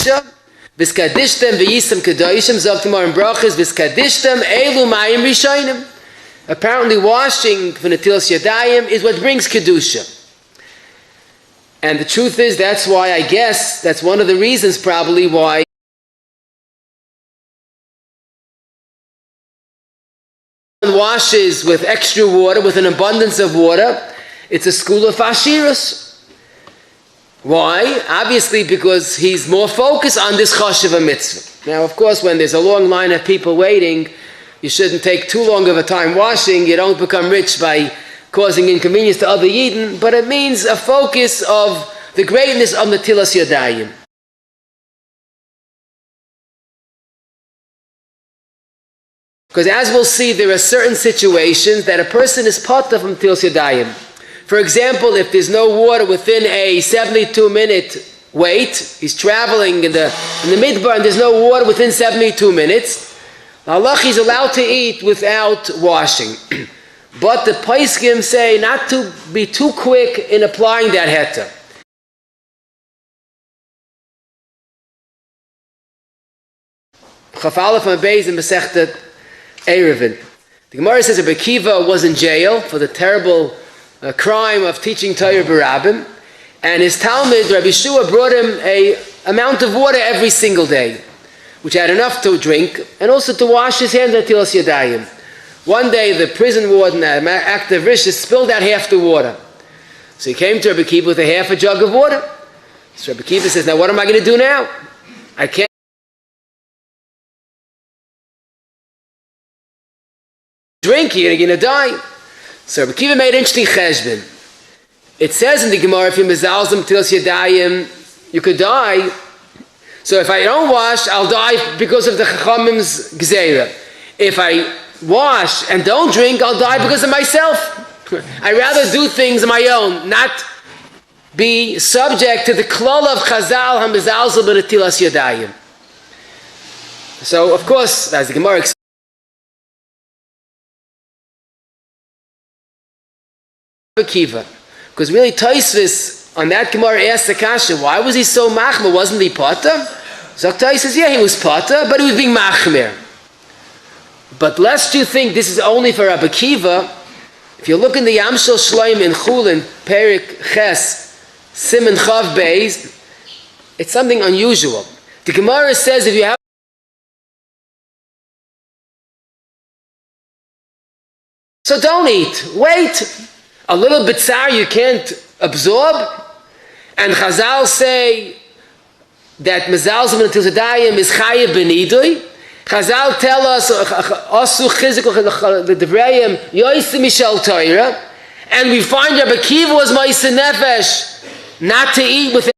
kedusha, v'skadishtem v'yisem kedoshim, zoktimar and brachas, v'skadishtem elu mayim rishonim. Apparently washing for Netilas Yodayim is what brings kedusha. And the truth is, that's why, I guess, that's one of the reasons probably why washes with extra water, with an abundance of water. It's a school of Ashirus. Why? Obviously because he's more focused on this chashuva mitzvah. Now, of course, when there's a long line of people waiting, you shouldn't take too long of a time washing. You don't become rich by causing inconvenience to other Yidden, but it means a focus of the greatness of Netilas Yodayim. Because as we'll see, there are certain situations that a person is potter from Netilas Yodayim. For example, if there's no water within a 72-minute wait, he's traveling in the midbar and there's no water within 72 minutes, Allah, he's allowed to eat without washing. But the Paiskim say not to be too quick in applying that heter. Chaf Aleph and Beis in Masechta Erevin. The Gemara says Rabbi Akiva was in jail for the terrible crime of teaching Torah b'Rabbim, and his Talmud, Rabbi Shua, brought him an amount of water every single day, which had enough to drink, and also to wash his hands at Netilas Yodayim. One day, the prison warden, an act of rishus, spilled out half the water. So he came to Rabbi Akiva with a half a jug of water. So Rabbi Akiva says, now what am I going to do now? I can't drink, you're going to die. So Rabbi Akiva made interesting cheshbon. It says in the Gemara, if you mezalzim Netilas Yodayim, you could die. So if I don't wash, I'll die because of the Chachamim's Gzeira. If I wash and don't drink, I'll die because of myself. I'd rather do things on my own, not be subject to the klal of Chazal HaMezalzel B'Netilas Yodayim. So, of course, as the Gemara explains, Akiva, because really Tosfos on that Gemara asked the kasha, why was he so machmer? Wasn't he potter? So Tosfos says, yeah, he was potter, but he was being machmer. But lest you think this is only for Rabbi Akiva, if you look in the Yamshel Shloim in Chulin, Perik Ches, Siman Chav Beis, it's something unusual. The Gemara says if you have so don't eat, wait. A little bit sour you can't absorb, and Chazal say that Mezalzim and Netilas Yodayim is Chayev B'Nidui. Chazal tell us Asu Chizuk L'Devrayim Yoysim Mishal Torah, and we find Rabbi Akiva was Ma'aseh Nefesh not to eat with.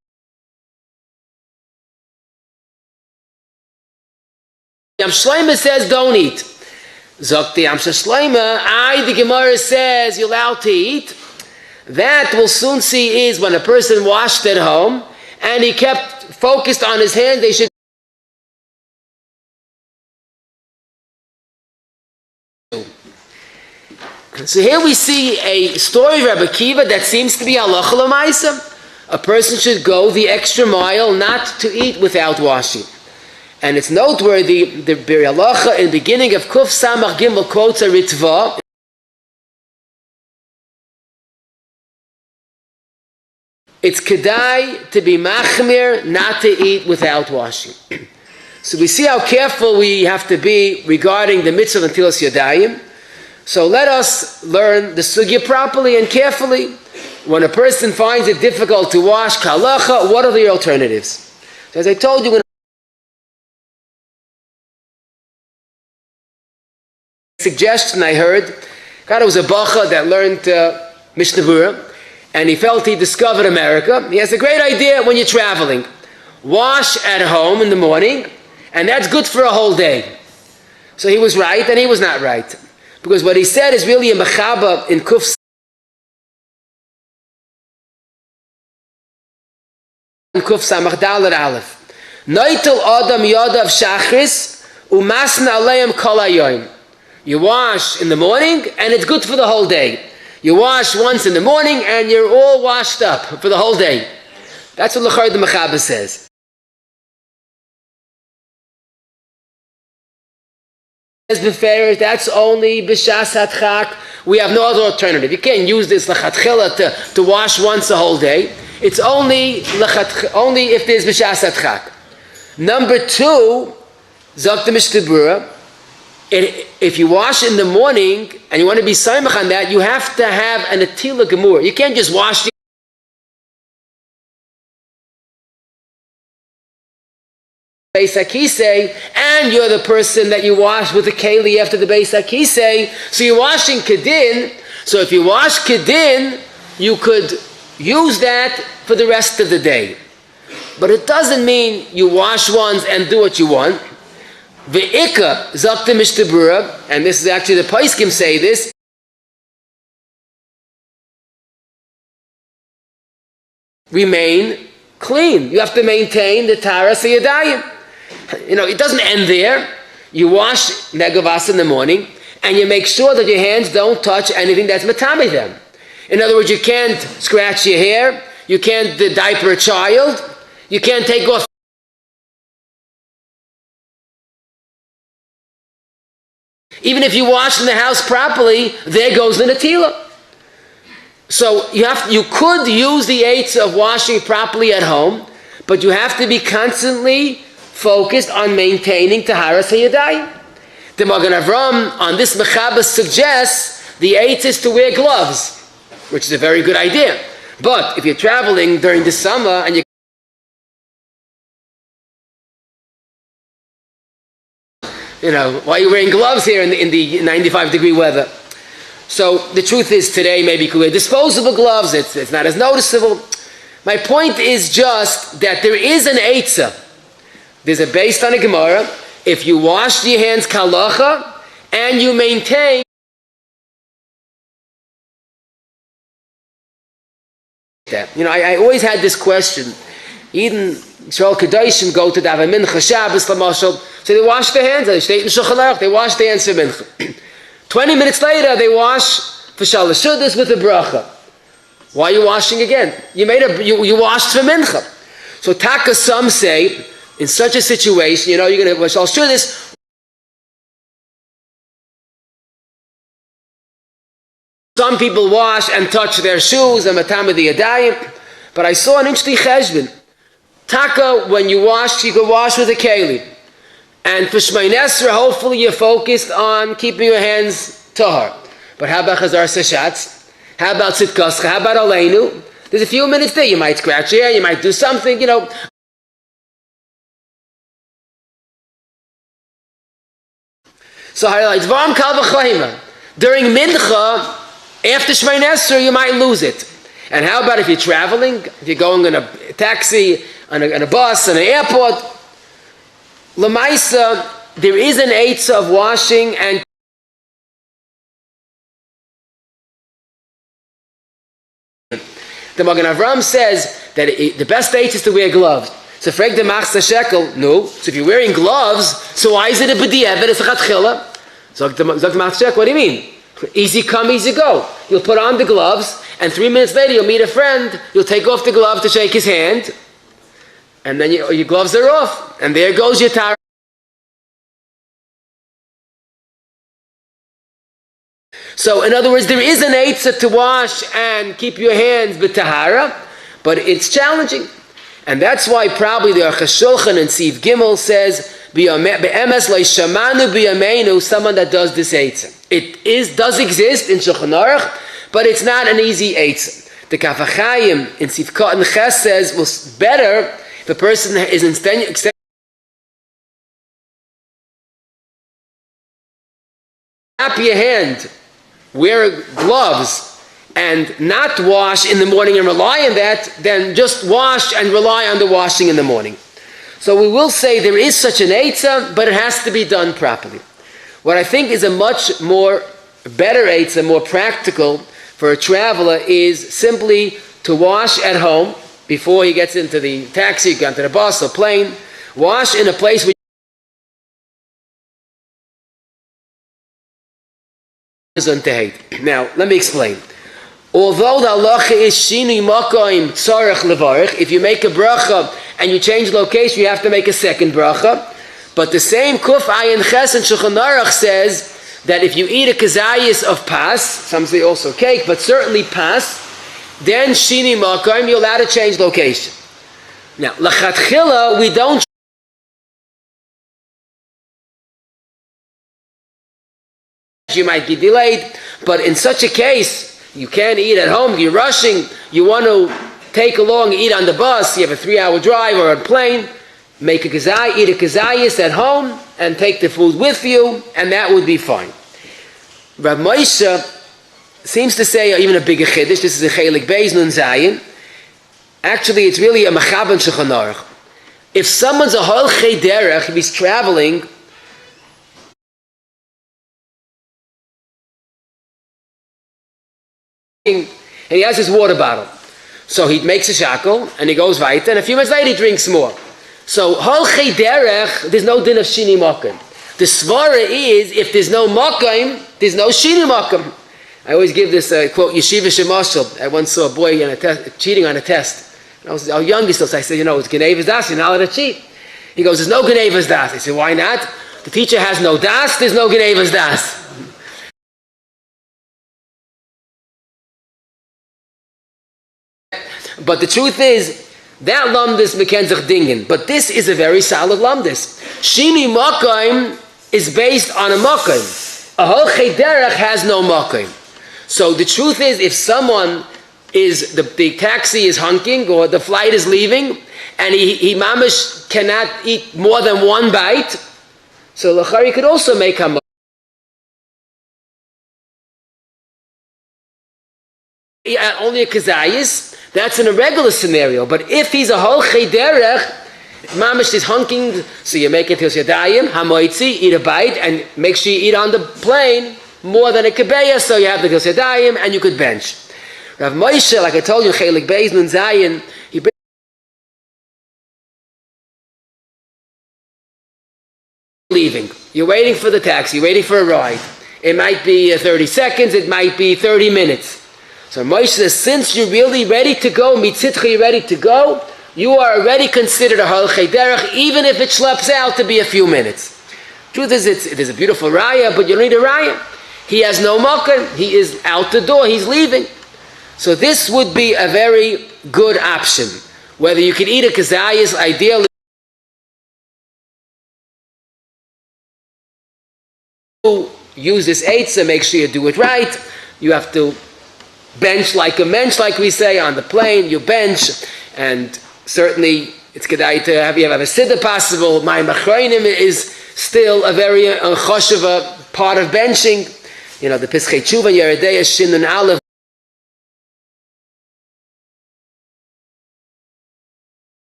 Yam Shloima says don't eat. Zokti Amsha Shloima, the Gemara says you're allowed to eat. That we'll soon see is when a person washed at home and he kept focused on his hand, they should. So here we see a story of Rabbi Akiva that seems to be halacha l'maisa. A person should go the extra mile not to eat without washing. And it's noteworthy, the Bir Halacha in the beginning of Kuf Samach Gimel quotes a Ritva. It's kedai to be machmir, not to eat without washing. So we see how careful we have to be regarding the mitzvah of Netilas Yodayim. So let us learn the sugya properly and carefully. When a person finds it difficult to wash kalacha, what are the alternatives? So as I told you, suggestion I heard, God, it was a bacha that learned Mishnah Berurah, and he felt he discovered America. He has a great idea when you're traveling. Wash at home in the morning, and that's good for a whole day. So he was right, and he was not right. Because what he said is really a mechaba in Kuf Samach Dalet Aleph. Noitel Adam Yodav Shachris Umasna Aleim Kol Hayoim. You wash in the morning, and it's good for the whole day. You wash once in the morning, and you're all washed up for the whole day. That's what L'char the Mechaba says. That's only b'shas hatchak. We have no other alternative. You can't use this lechatchila to wash once a whole day. It's only if there's b'shas hatchak. Number two, zok the Mishnah Berurah, if you wash in the morning and you want to be saimach on that, you have to have an atila gemur. You can't just wash the Beis Hakisei, and you're the person that you wash with the keli after the Beis Hakisei, so you're washing kedin. So if you wash kedin, you could use that for the rest of the day. But it doesn't mean you wash once and do what you want. Ve'ika zakta Mishnah Berurah, and this is actually the Paiskim say this. Remain clean. You have to maintain the Netilas Yodayim. It doesn't end there. You wash negavas in the morning, and you make sure that your hands don't touch anything that's matami them. In other words, you can't scratch your hair, you can't diaper a child, you can't take off. Even if you wash in the house properly, there goes the netila. So you could use the eights of washing properly at home, but you have to be constantly focused on maintaining Taharas HaYadayim. The Magen Avram on this Mechabas suggests the eighth is to wear gloves, which is a very good idea. But if you're traveling during the summer and why are you wearing gloves here in the 95-degree weather? So the truth is today maybe you could wear disposable gloves, it's not as noticeable. My point is just that there is an eitzah. There's a based on a Gemara. If you wash your hands kalacha and you maintain that. I always had this question. Even Yisrael Kedoshim go to daven mincha Shabbos l'mashal, so they wash their hands. They state in Shulchan Aruch, they wash their hands for mincha. 20 minutes later, they wash for shalosh seudos with a bracha. Why are you washing again? You washed for mincha. So taka, some say, in such a situation, you're going to wash shalosh seudos. Some people wash and touch their shoes and matam the yadayim. But I saw an interesting cheshbon. Taka, when you wash, you can wash with a keli. And for Shmei Nesra, hopefully you're focused on keeping your hands tahar. But how about Chazar Sashatz? How about Sitkoscha? How about Aleinu? There's a few minutes there. You might scratch your hair, you might do something, So highlights, Vam Kal V'Chayma. During Mincha, after Shmei Nesra, you might lose it. And how about if you're traveling, if you're going in a taxi, on a bus, on an airport? Lamaisa, there is an eitzah of washing and the Magen Avram says that the best eitzah is to wear gloves. So frag the machsa shekel, no. So if you're wearing gloves, so why is it a b'di'evet? It's a chatchila. So the machsa shekel, what do you mean? Easy come, easy go. You'll put on the gloves, and 3 minutes later you'll meet a friend, you'll take off the glove to shake his hand, and then your gloves are off, and there goes your tar. So in other words, there is an eitzah to wash and keep your hands b'tahara, but it's challenging. And that's why probably the Aruch HaShulchan and Siv Gimel says, Be'emes le'shamanu b'yameinu, someone that does this eitzah. It does exist in Shulchan Aruch, but it's not an easy eitzah. The Kaf HaChaim in Siv Kot and Ches says, well, better if a person is instead wrap your hand, wear gloves, and not wash in the morning and rely on that, then just wash and rely on the washing in the morning. So we will say there is such an eitzah, but it has to be done properly. What I think is a much more better eitzah, more practical for a traveler, is simply to wash at home before he gets into the taxi, get into the bus or plane. Wash in a place where now, let me explain. Although the halacha is shinui makom tzarech levarich, if you make a bracha and you change location, you have to make a second bracha. But the same Kuf Ayin Ches and Shulchan Aruch says that if you eat a kazayis of pas, some say also cake, but certainly pas, then shini makom, you're allowed to change location. Now, lachatchila, we don't. You might be delayed, but in such a case, you can't eat at home, you're rushing, you want to take along, eat on the bus, you have a 3-hour drive or a plane, make a kazay, eat a kazayis at home, and take the food with you, and that would be fine. Rav Moshe seems to say even a bigger chiddush, this is a chelik beis nun zayin, actually it's really a mechaben shulchan aruch. If someone's a holchei derech, if he's traveling, and he has his water bottle. So he makes a shackle, and he goes weiter, and a few minutes later he drinks more. So, holchei derech, there's no din of shini makom. The svara is, if there's no makom, there's no shini makom. I always give this quote, Yeshiva Shemashal. I once saw a boy cheating on a test. And I was our youngest, so I said, it's Genevas Das, you're not allowed to cheat. He goes, there's no Genevas Das. I said, why not? The teacher has no Das, there's no Genevas Das. But the truth is, that lumdis mekenzach dingen. But this is a very solid lumdis. Shini makom is based on a makom. A holchei derech has no makom. So the truth is, if someone is, the taxi is honking or the flight is leaving, and he mamish cannot eat more than one bite, so l'chari could also make hamakom. Only a kazayis, that's in a regular scenario. But if he's a holchei derech, mamish is honking, so you make it Netilas Yodayim, hamoitzi, eat a bite, and make sure you eat on the plane more than a kebeya, so you have the Netilas Yodayim, and you could bench. Rav Moshe, like I told you, chelik beis nun zayin, he leaving. You're waiting for the taxi, you're waiting for a ride. It might be 30 seconds, it might be 30 minutes. So Moshe says, since you're really ready to go, mitzitcha, you're ready to go, you are already considered a holchei derech, even if it schleps out to be a few minutes. Truth is, it is a beautiful raya, but you don't need a raya. He has no makom, he is out the door, he's leaving. So this would be a very good option. Whether you can eat a kazayas, ideally, use this eitzah, make sure you do it right. You have to bench like a mensch, like we say, on the plane, you bench, and certainly it's kedai to have a siddur possible. My machronim is still a very choshev part of benching. The Pischei Tshuva, Yeridei, Shin and Aleph.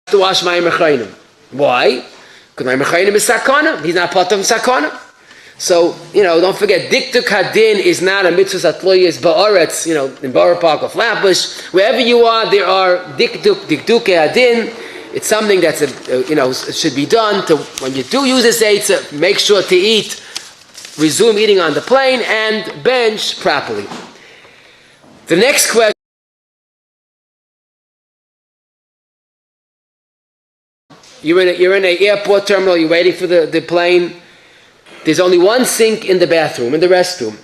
To wash my machronim. Why? Because my machronim is sakana. He's not part of sakana. So, don't forget, diktuk hadin is not a mitzvah atloyes ba'aretz, in Borough Park or Flatbush. Wherever you are, there are diktuk hadin. It's something that's, should be done. When you do use this eitzah, make sure to eat, resume eating on the plane, and bench properly. The next question. You're in an airport terminal, you're waiting for the plane. There's only one sink in the bathroom, in the restroom.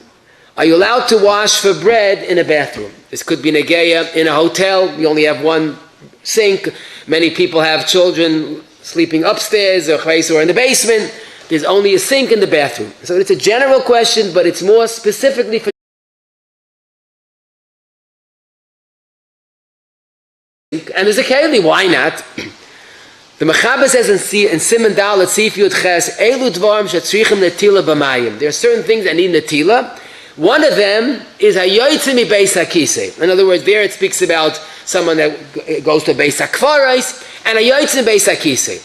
Are you allowed to wash for bread in a bathroom? This could be negeya in a hotel. You only have one sink. Many people have children sleeping upstairs or in the basement. There's only a sink in the bathroom. So it's a general question, but it's more specifically for. And there's a keli, why not? The Mechaber says in Siman Dalet Sif Yud Ches, Elu Dvarim Shetzrichim Netila B'Mayim. There are certain things that need Netila. One of them is Hayotzim Beis HaKisei. In other words, there it speaks about someone that goes to Beis HaKvaros and Hayotzim Beis HaKisei.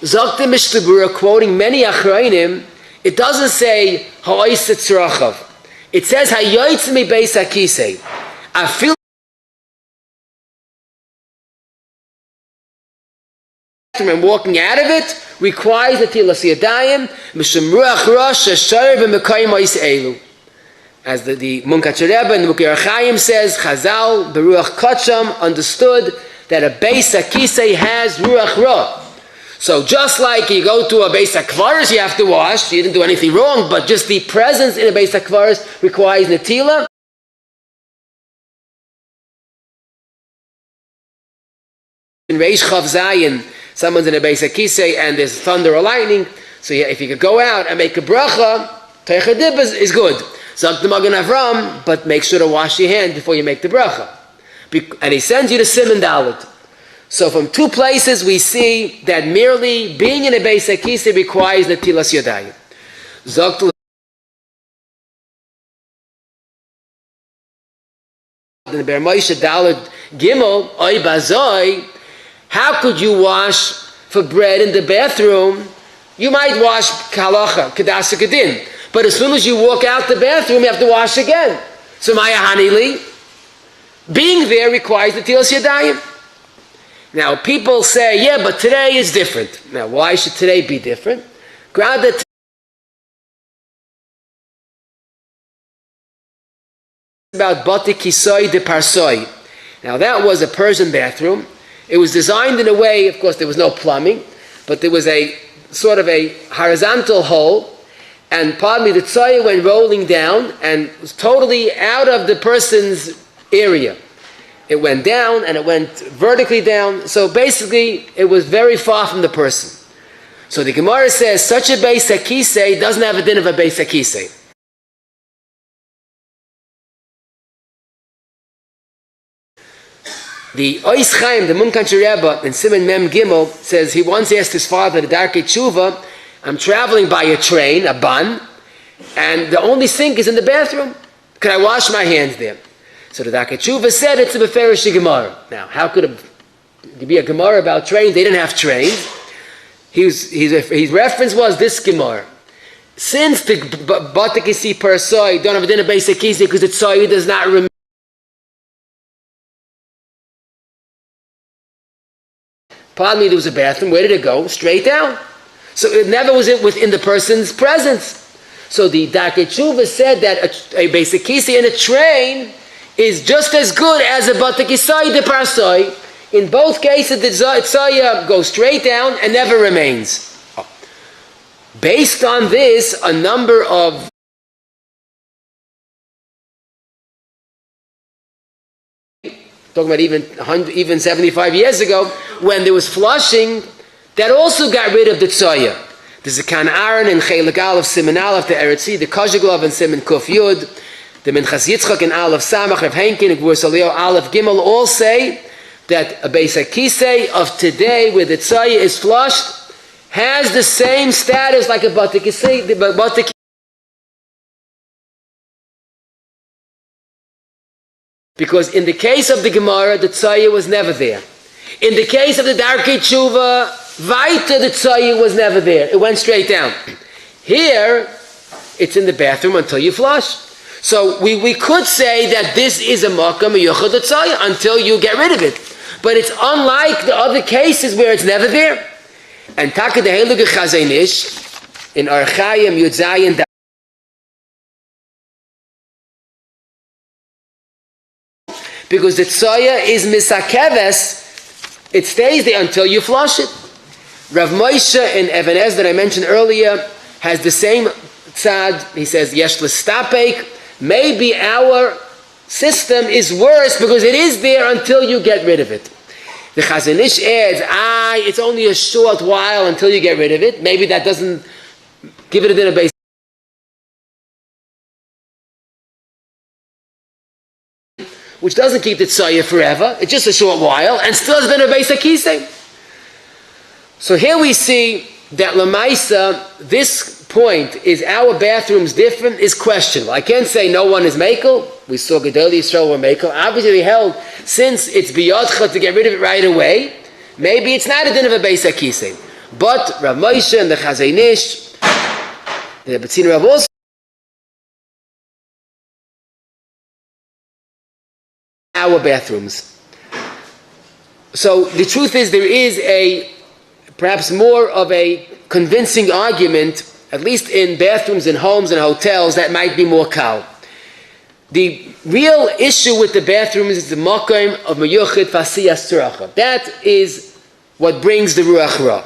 Zoktim Mishlebura, quoting many Achroinim, it doesn't say Ha'oiset Tzrachav. It says Hayotzim Beis HaKisei. I feel and walking out of it requires Netilas Yodayim Mishum Ruach Rosh Hashanah V'Mekayim Ois Elu. As the Munkach Rebbe and the Mukir Chaim says, Chazal Beruach Kacham understood that a Beis HaKisei has Ruach Ra. So just like you go to a Beis HaKvaros, you have to wash. You didn't do anything wrong, but just the presence in a Beis HaKvaros requires Netila. In Reish Chav Zayin, someone's in a Beis HaKisei and there's thunder or lightning. So if you could go out and make a bracha, Teicha Dib is good. Zok the Magen Avram, but make sure to wash your hand before you make the bracha. And he sends you to Siman Dalet. So from two places we see that merely being in a Beis HaKisei requires Netilas Yodayim. Zok in the Ber Moshe Dalet Gimel, Oy Bazoi, how could you wash for bread in the bathroom? You might wash Kalacha, Kedasa Kedin. But as soon as you walk out the bathroom, you have to wash again. So Maya Hanili, being there requires Netilas Yodayim. Now people say, yeah, but today is different. Now why should today be different? About Bati Kisoi de Parsoi. Now that was a Persian bathroom. It was designed in a way, of course there was no plumbing, but there was a sort of a horizontal hole, and pardon me, the tzaya went rolling down and was totally out of the person's area. It went down and it went vertically down, so basically it was very far from the person. So the Gemara says such a Beis HaKisei doesn't have a din of a Beis HaKisei. The Ois Chaim, the Munkancher Rebbe, in Siman Mem Gimel, says he once asked his father, the Darkei Tshuva, I'm traveling by a train, a ban, and the only sink is in the bathroom. Could I wash my hands there? So the Darkei Tshuva said it's a Beferish Gemara. Now, how could it be a Gemara about trains? They didn't have trains. His reference was this Gemara. Since the Batakisi Persoi don't have a din of Beis HaKisei because the Tzoi does not remember. Pardon me, there was a bathroom. Where did it go? Straight down. So it never was within the person's presence. So the Darkei Tshuva said that a Beis HaKisei in a train is just as good as a Batakisai de Parsoi. In both cases, the Tzaya goes straight down and never remains. Based on this, a number of talking about even 75 years ago, when there was flushing, that also got rid of the tzaya. There's a Kan Aaron in Chelik Aleph Siman Aleph, the Eretzi, the Kozheglov in Siman Kuf Yud, the Minchas Yitzchak in Aleph Samach, Rav Henkin, and Gvur Saleo Aleph Gimel, all say that a Beis HaKisei of today, where the tzaya is flushed, has the same status like a Batakisei, because in the case of the Gemara, the tzaya was never there. In the case of the Darkei Tshuva, Vaita, the tzaya was never there. It went straight down. Here, it's in the bathroom until you flush. So we could say that this is a makam yuchad tzaya until you get rid of it. But it's unlike the other cases where it's never there. And Taka the Heilige Chazanish in Archayim Yud Zayin. Because the tzaya is misakeves, it stays there until you flush it. Rav Moshe in Even Ezer that I mentioned earlier has the same tzad. He says, Yesh l'stapek, maybe our system is worse because it is there until you get rid of it. The Chazanish adds, it's only a short while until you get rid of it. Maybe that doesn't give it a dinner base. Which doesn't keep the tzaya forever. It's just a short while, and still has been a Beis HaKisei. So here we see that Lamaisa, this point, is our bathrooms different, is questionable. I can't say no one is Mekel. We saw Gedolei Yisrael were Mekel. Obviously we held, since it's biyadcha to get rid of it right away, maybe it's not a din of a Beis HaKisei. But Rav Moshe and the Chazanish, the Betzin Rav also, our bathrooms. So the truth is there is a perhaps more of a convincing argument, at least in bathrooms in homes and hotels, that might be more kal. The real issue with the bathrooms is the makom of meyuchid fasiyas tzuracha. That is what brings the ruach ra.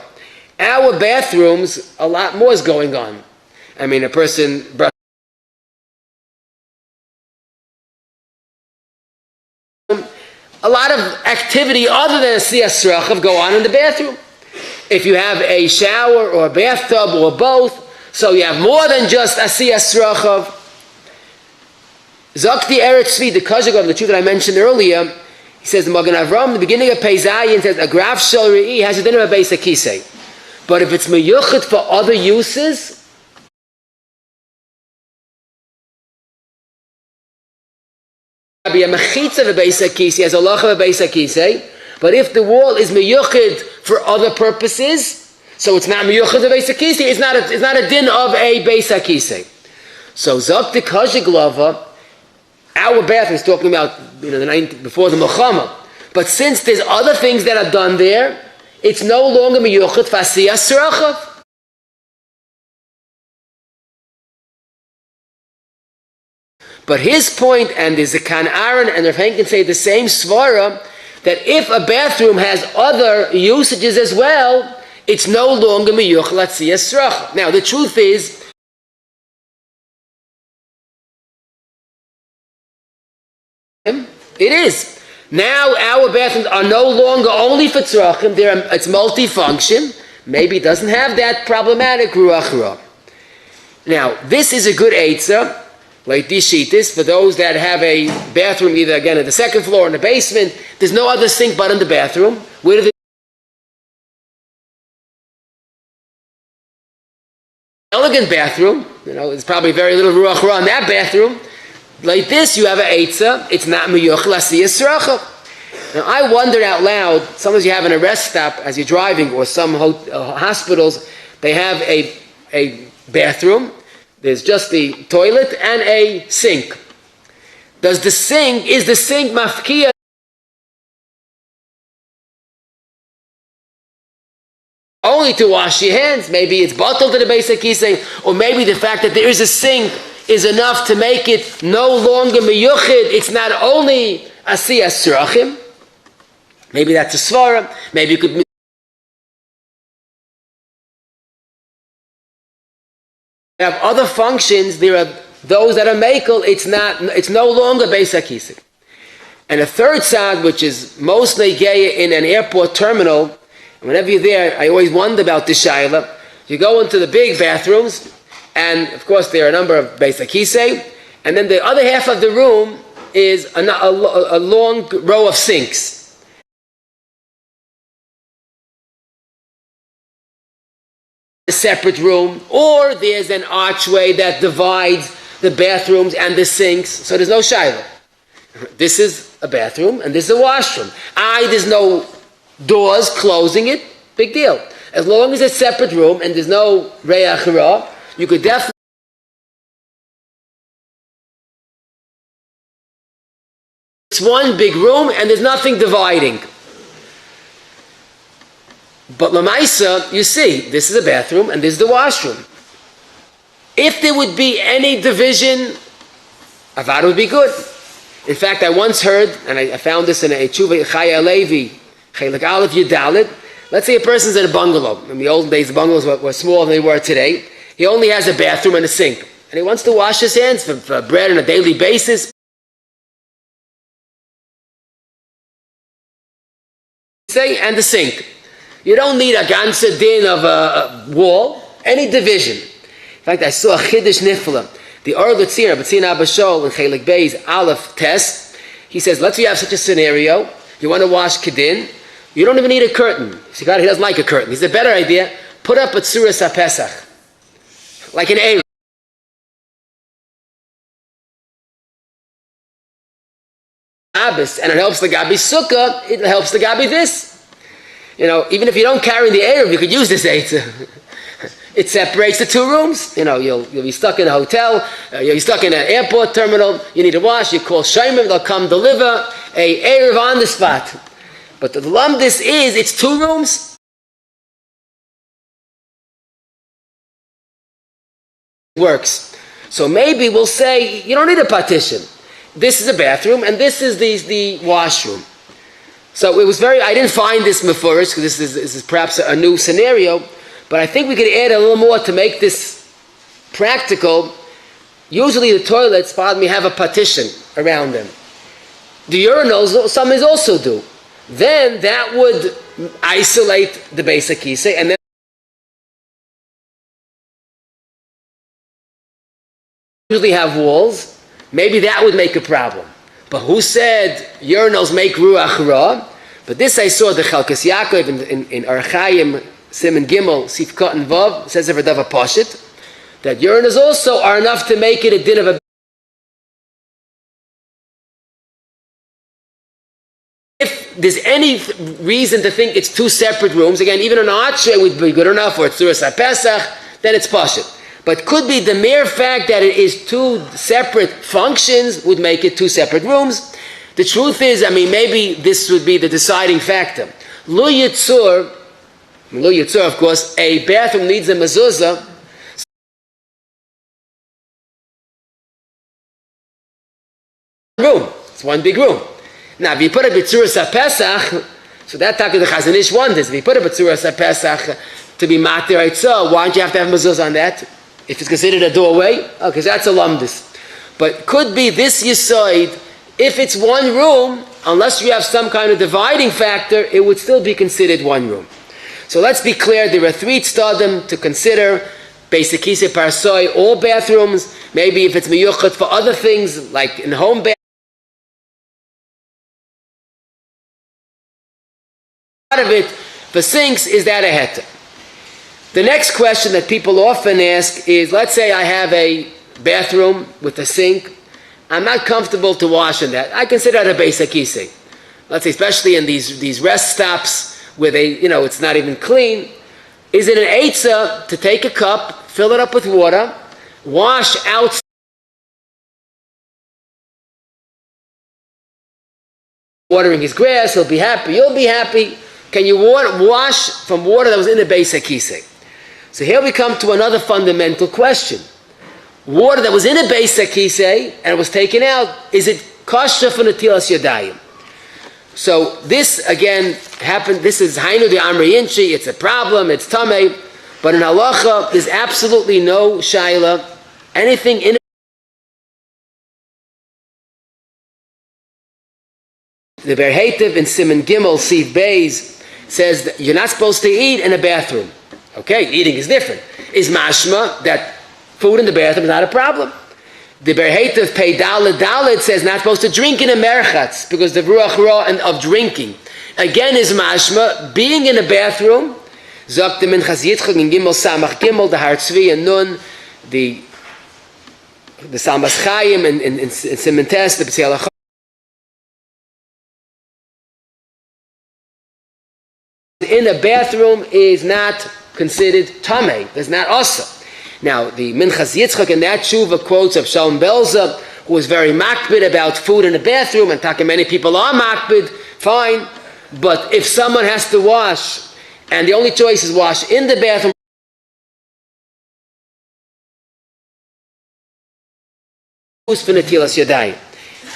Our bathrooms, a lot more is going on. I mean, a person... A lot of activity other than a siyas rachav go on in the bathroom. If you have a shower or a bathtub or both, so you have more than just a siyas rachav. Zakti Eretz Tzvi, the Kazakh of the truth that I mentioned earlier, he says the Magen Avram, the beginning of Peizayin says a graf shel re'i has a din of a beis hakisei. But if it's meyuchid for other uses, be a mechitza of a beis hakisei, as a lach of a beis hakisei. But if the wall is meyuchid for other purposes, so it's not meyuchid of a beis hakisei, it's not a din of a beis hakisei. So zakti kazakh glava. Our bathroom is talking about before the Muhammad. But since there's other things that are done there, it's no longer miyuchat fasiyas rachav. But his point, and there's a Kan Aaron and Rav Henkin say the same svara, that if a bathroom has other usages as well, it's no longer miyuchat fasiyas rachav. Now the truth is, it is. Now our bathrooms are no longer only for tzrachim, it's multifunction. Maybe it doesn't have that problematic ruach ra. Now, this is a good eitzah, like these sheetis, for those that have a bathroom either, again, at the second floor or in the basement. There's no other sink but in the bathroom. Where do they... Elegant bathroom, there's probably very little ruach ra in that bathroom. Like this, you have an eitzah. It's not miyuchel asiyas rachav. Now, I wondered out loud. Sometimes you have in a rest stop as you're driving, or some hospitals, they have a bathroom. There's just the toilet and a sink. Is the sink mafkiya? Only to wash your hands. Maybe it's bottled to the beis hakisei, or maybe the fact that there is a sink is enough to make it no longer miyuchid. It's not only asiyas tzrachim. Maybe that's a svara. Maybe you could have other functions. There are those that are mekel. It's no longer beis hakisei. And a third side, which is mostly gay in an airport terminal. Whenever you're there, I always wonder about this shayla. You go into the big bathrooms. And, of course, there are a number of beis hakisei. And then the other half of the room is a long row of sinks. A separate room. Or there's an archway that divides the bathrooms and the sinks. So there's no shayla. This is a bathroom and this is a washroom. There's no doors closing it. Big deal. As long as it's a separate room and there's no reach ra, you could definitely... It's one big room and there's nothing dividing. But Lamaisa, you see, this is a bathroom and this is the washroom. If there would be any division, Avad would be good. In fact, I once heard, and I found this in a Tshuva Chaya Levi, Chelik Aleph Yudalit. Let's say a person's in a bungalow. In the old days, the bungalows were smaller than they were today. He only has a bathroom and a sink. And he wants to wash his hands for bread on a daily basis. And the sink. You don't need a ganze din of a wall. Any division. In fact, I saw a Chiddush Nifla. The Or L'Tzir, B'tzin Abba Shol, in Chelik Bey's Aleph test. He says, let's say you have such a scenario. You want to wash Kedin. You don't even need a curtain. He doesn't like a curtain. He said, a better idea. Put up a Tzuras HaPesach. Like an Erev. And it helps the Gabi Sukkah, it helps the Gabi this. Even if you don't carry the Erev, you could use this Eitzah. It separates the two rooms. You'll be stuck in a hotel, you'll be stuck in an airport terminal, you need to wash, you call Shaimim, they'll come deliver a Erev on the spot. But the Lamdis is, it's two rooms. Works. So maybe we'll say, you don't need a partition. This is a bathroom, and this is the washroom. So it was I didn't find this mefurish, because this is perhaps a new scenario, But I think we could add a little more to make this practical. Usually the toilets, pardon me, have a partition around them. The urinals, some also do. Then that would isolate the basic kisei, and then usually have walls. Maybe that would make a problem. But who said urinals make ruach ra? But this I saw the Chalkas Yaakov in Archaim Siman Gimel Sif Cotton Vav says every Dava Pashit that urinals also are enough to make it a din of a. If there's any reason to think it's two separate rooms, again, even an archway would be good enough, or it's Tzuras HaPesach, then it's Pashit. But could be the mere fact that it is two separate functions would make it two separate rooms. The truth is, maybe this would be the deciding factor. Lo Yitzur, of course, a bathroom needs a mezuzah. Room. It's one big room. Now, if you put a B'tzuras HaPesach, so that type of the Chazon Ish wonders, if you put a B'tzuras HaPesach to be matir right, so why don't you have to have mezuzah on that? If it's considered a doorway, okay, so that's a lumdus. But could be this yisoid, if it's one room, unless you have some kind of dividing factor, it would still be considered one room. So let's be clear, there are three tztadim to consider. Basic kisei parsoi, all bathrooms. Maybe if it's miyuchat for other things, like in home bath. Part of it, for sinks, is that a heta? The next question that people often ask is, let's say I have a bathroom with a sink. I'm not comfortable to wash in that. I consider that a basic kisei. Let's say, especially in these rest stops where it's not even clean. Is it an eitzah to take a cup, fill it up with water, wash out watering his grass, he'll be happy, you'll be happy. Can you wash from water that was in the basic kisei? So here we come to another fundamental question. Water that was in a basic kisei and it was taken out, is it kosher for Netilas Yodayim? So this again happened, this is Hainu de Amri Inchi, it's a problem, it's tamei, but in halacha there's absolutely no shaila, anything in the Berhetiv in Siman Gimel Sif Beis says that you're not supposed to eat in a bathroom. Okay, eating is different. Is mashma that food in the bathroom is not a problem. The Berhetiv Pei Daled says not supposed to drink in a merchatz because the ruach ra of drinking. Again is mashma, being in a bathroom, Zok the Minchas Yitzchak in Gimel Samach Gimel, the Har Tzvi and Nun, the Salmas Chaim and Siman Tes, the B'tzei Halachot. In a bathroom is not considered tamei. There's not asa. Now, the Minchas Yitzchak in that tshuva quotes of Shalom Belza, who was very makbid about food in the bathroom, and taka many people are makbid, fine. But if someone has to wash, and the only choice is wash in the bathroom, who's for Netilas Yodayim?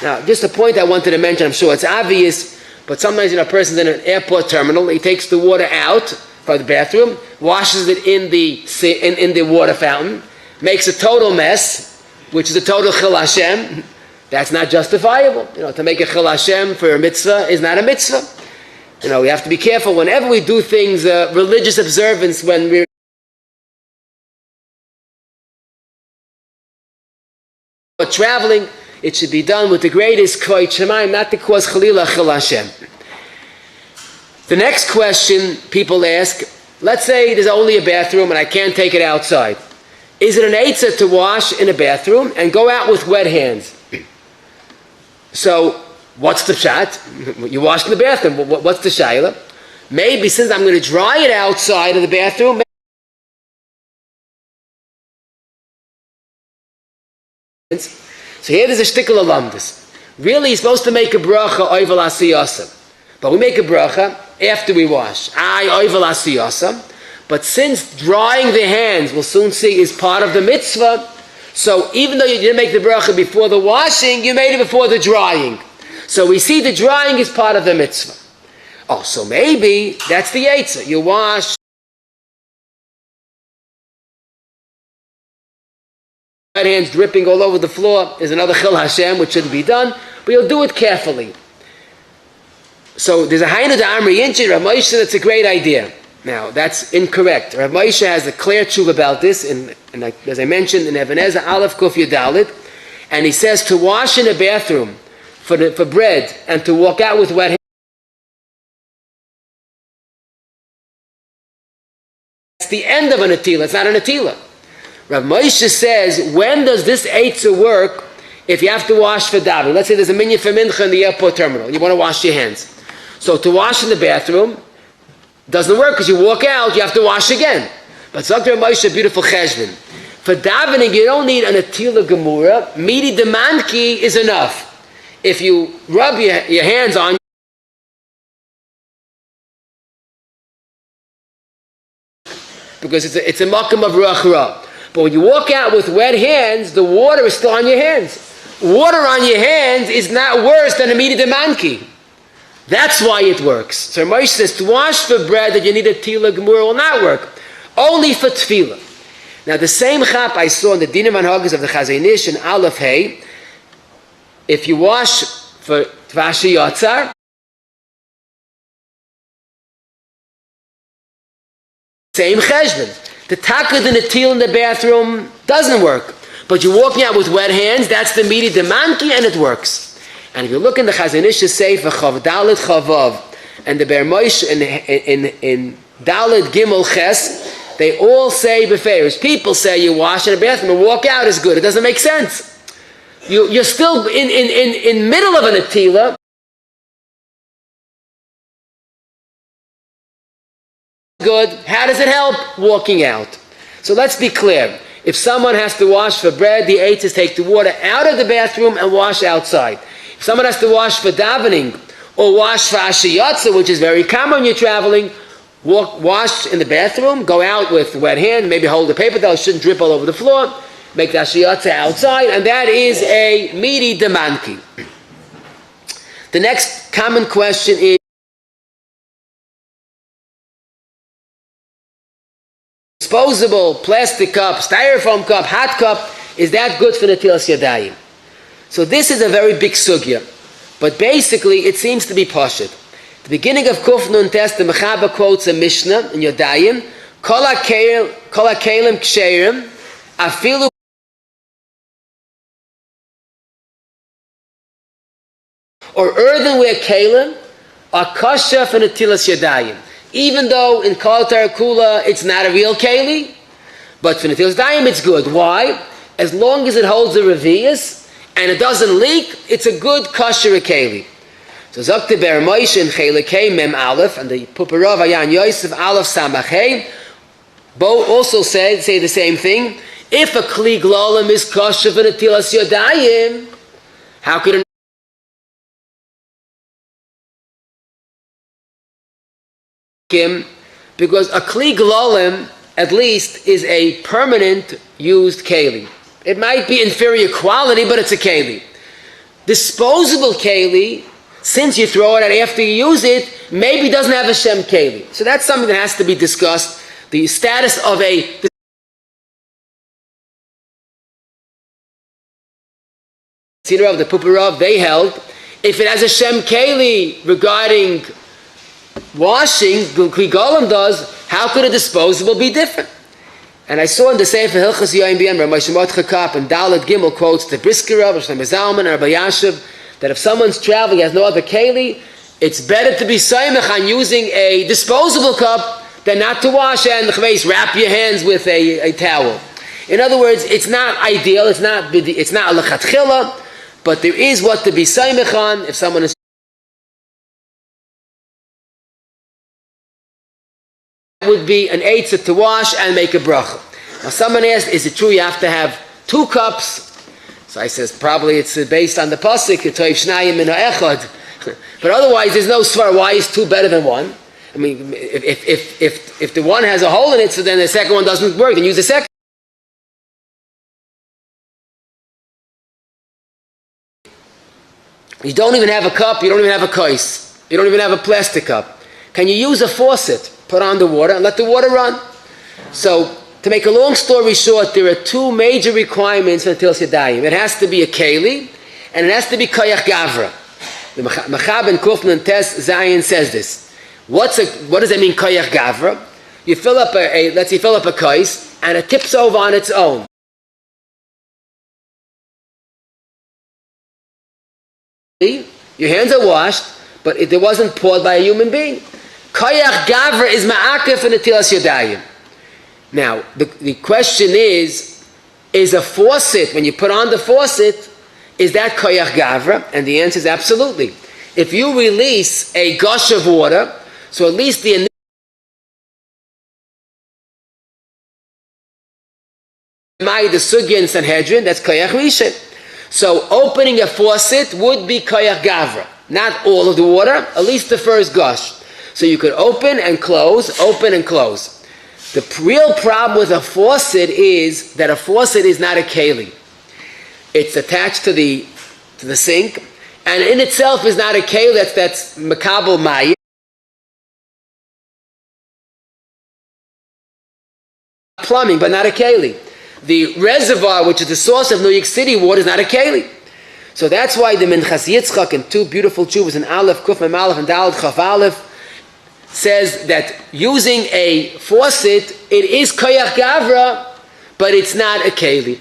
Now, just a point I wanted to mention, I'm sure it's obvious, but sometimes a person's in an airport terminal, he takes the water out from the bathroom, washes it in the water fountain, makes a total mess, which is a total chil Hashem. That's not justifiable. To make a chil Hashem for a mitzvah is not a mitzvah. We have to be careful whenever we do things, religious observance, when we're traveling, it should be done with the greatest kvod shemayim, not to cause chalila chil Hashem. The next question people ask, let's say there's only a bathroom and I can't take it outside. Is it an eitzah to wash in a bathroom and go out with wet hands? So, what's the pshat? You wash in the bathroom, what's the shayla? Maybe since I'm going to dry it outside of the bathroom, so here there's a shtickle of lamdas. Really, you're supposed to make a bracha oivel asiyasa. But we make a bracha after we wash. Oivel asiyasa. But since drying the hands, we'll soon see, is part of the mitzvah, so even though you didn't make the bracha before the washing, you made it before the drying. So we see the drying is part of the mitzvah. Oh, so maybe that's the eitzah. You wash right hand's dripping all over the floor is another Chil Hashem, which shouldn't be done, but you'll do it carefully. So there's a Hainu de Amri Inchi, Rav Moshe, that's a great idea. Now, that's incorrect. Rav Moshe has a clear tshuva about this, and as I mentioned, in Ebenezer Aleph Kuf Yudalit, and he says to wash in a bathroom for bread and to walk out with wet hands, it's the end of a Netila, it's not a Netila. Rav Moshe says, when does this Eitzah work if you have to wash for davening? Let's say there's a minyan for mincha in the airport terminal, and you want to wash your hands. So to wash in the bathroom doesn't work because you walk out, you have to wash again. But Dr. Moshe, a beautiful cheshbon. For davening, you don't need an Atila Gemura. Midi Demanki is enough. If you rub your hands on, because it's a makam of ruach ra. But when you walk out with wet hands, the water is still on your hands. Water on your hands is not worse than a midi Demanki. That's why it works. So Moshe says to wash for bread that you need a tila gemura will not work. Only for tefillah. Now the same chap I saw in the Dinim Manhagas of the Chazanish in Aleph Hey, if you wash for Tvashi Yotzar, same cheshbon. The taka the netil in the bathroom doesn't work. But you're walking out with wet hands, that's the midi demanki, and it works. And if you look in the Chazanish Sefer Chav Dalet Chavav and the Ber Moshe in Dalet Gimel Ches, they all say befeiros. People say you wash in a bathroom and walk out is good. It doesn't make sense. You're still in middle of an atila. Good. How does it help? Walking out. So let's be clear. If someone has to wash for bread, the eight is take the water out of the bathroom and wash outside. If someone has to wash for davening or wash for ashiyatza, which is very common when you're traveling, wash in the bathroom, go out with wet hand, maybe hold the paper towel, it shouldn't drip all over the floor, make the ashiyatza outside, and that is a midi demanki. The next common question is, disposable plastic cup, styrofoam cup, hot cup, is that good for Netilas Yodayim? So this is a very big sugya, but basically it seems to be pashut. The beginning of Kuf Nun Tes, the Mechaba quotes a Mishnah in Yodayim, Kol HaKelim Ksherim, Afilu or earthenware kelim are kosher for Netilas Yodayim. Even though in Kol Tarakula it's not a real keli, but for Netilas Yodayim it's good. Why? As long as it holds the revius and it doesn't leak, it's a good kosher keli. So Zakte Ber Moshe in Chelekei Mem Aleph and the Puparov Ayan Yosef Aleph Samachei both also say the same thing. If a Kli Glolim is kosher for Netilas Yodayim, how could it? Because a Kli Glolim at least is a permanent used keli. It might be inferior quality, but it's a keli. Disposable keli, since you throw it out after you use it, maybe doesn't have a shem keli. So that's something that has to be discussed. The status of a of the Puparov, they held, if it has a shem keli regarding washing, Kli Golem does, how could a disposable be different? And I saw in the Sefer Hilchas Yoim B'Yam, Rabbi Shemot Kap and Dalet Gimel quotes the Brisker Rabbi Shlomo Zalman and Rabbi Yashiv, that if someone's traveling, has no other keli, it's better to be saimech on using a disposable cup than not to wash and wrap your hands with a towel. In other words, it's not ideal, it's not a lechatchila, but there is what to be saimech on if someone is would be an eitzah to wash and make a bracha. Now someone asked, is it true you have to have two cups? So I says, probably it's based on the pasuk, but otherwise there's no svar. Why is two better than one? I mean, if the one has a hole in it, so then the second one doesn't work, then use the second. You don't even have a cup, you don't even have a kais, you don't even have a plastic cup. Can you use a faucet? Put on the water and let the water run. So to make a long story short, there are two major requirements for Netilas Yodayim. It has to be a keli, and it has to be koyach gavra. The Machab and Kufnan Tes Zayin says this. What does that mean, koyach gavra? You fill up let's say you fill up a kais, and it tips over on its own. Your hands are washed, but it wasn't poured by a human being. Koyach gavra is ma'akif and Netilas Yodayim. Now, the question is a faucet, when you put on the faucet, is that koyach gavra? And the answer is absolutely. If you release a gush of water, so at least the sugya and Sanhedrin, that's koyach rishon. So opening a faucet would be koyach gavra. Not all of the water, at least the first gush. So you could open and close, open and close. The real problem with a faucet is that a faucet is not a keli. It's attached to the sink, and in itself is not a keli. That's makabel mayim. Plumbing, but not a keli. The reservoir, which is the source of New York City water, is not a keli. So that's why the Minchas Yitzchak and two beautiful tshuvas in Aleph, Kuf Mem Aleph, and Daled Chaf Aleph says that using a faucet, it is koyach gavra, but it's not a keli.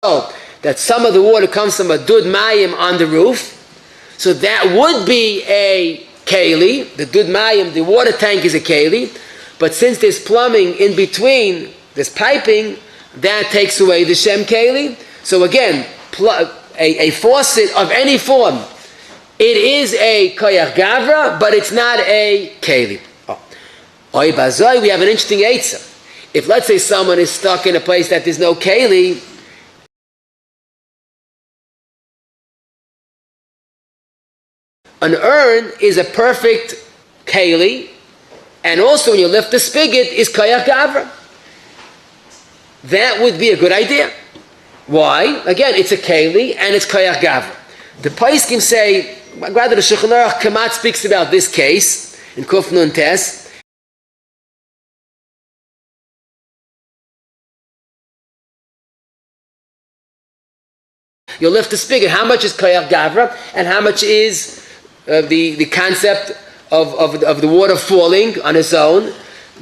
So that some of the water comes from a dud mayim on the roof, so that would be a keli. The dud mayim, the water tank is a keli, but since there's plumbing in between, there's piping, that takes away the shem keli. So again, a faucet of any form, it is a koyach gavra, but it's not a keli. Oy bazoi, we have an interesting eitzah. If let's say someone is stuck in a place that there's no keli, an urn is a perfect keli, and also when you lift the spigot is koyach gavra. That would be a good idea. Why? Again, it's a keli and it's koyach gavra. The poskim say, rather the Shulchan Aruch Kamat speaks about this case in Kuf Nun Tes. You lift the spigot. How much is koyach gavra, and how much is the concept of the water falling on its own?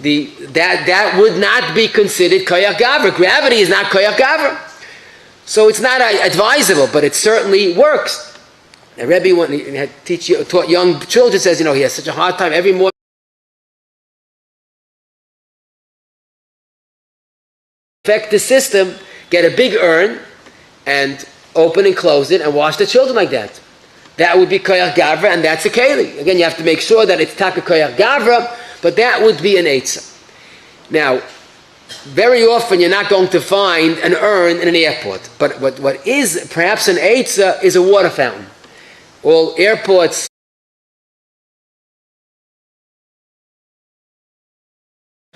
That would not be considered koyach gavra. Gravity is not koyach gavra. So it's not advisable, but it certainly works. The Rebbe, when he had taught young children, says, he has such a hard time every morning. Affect the system, get a big urn, and open and close it, and wash the children like that. That would be koyach gavra, and that's a keli. Again, you have to make sure that it's taka koyach gavra, but that would be an eitzah. Now, very often you're not going to find an urn in an airport, but what is perhaps an eitzah is a water fountain. All airports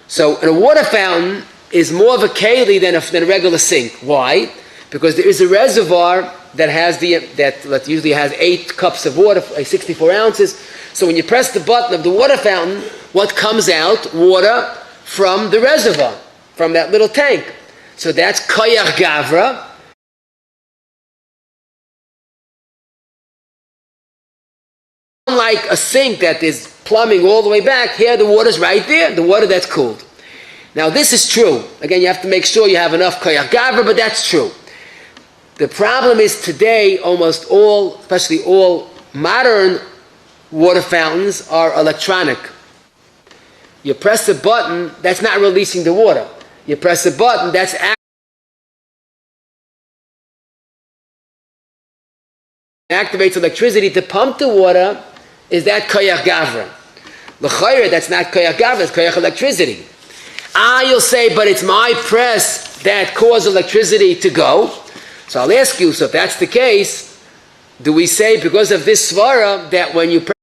so a water fountain is more of a keli than a regular sink. Why? Because there is a reservoir that usually has 8 cups of water, 64 ounces. So when you press the button of the water fountain, what comes out? Water from the reservoir, from that little tank. So that's koyach gavra. Unlike a sink that is plumbing all the way back, here the water's right there, the water that's cooled. Now this is true. Again, you have to make sure you have enough koyach gavra, but that's true. The problem is today, almost all, especially all modern water fountains are electronic. You press a button, that's not releasing the water. You press a button, that's activates electricity to pump the water. Is that koyach gavra? L'chayr, that's not koyach gavra, it's koyach electricity. You'll say, but it's my press that caused electricity to go. So I'll ask you, so if that's the case, do we say because of this svara that when you press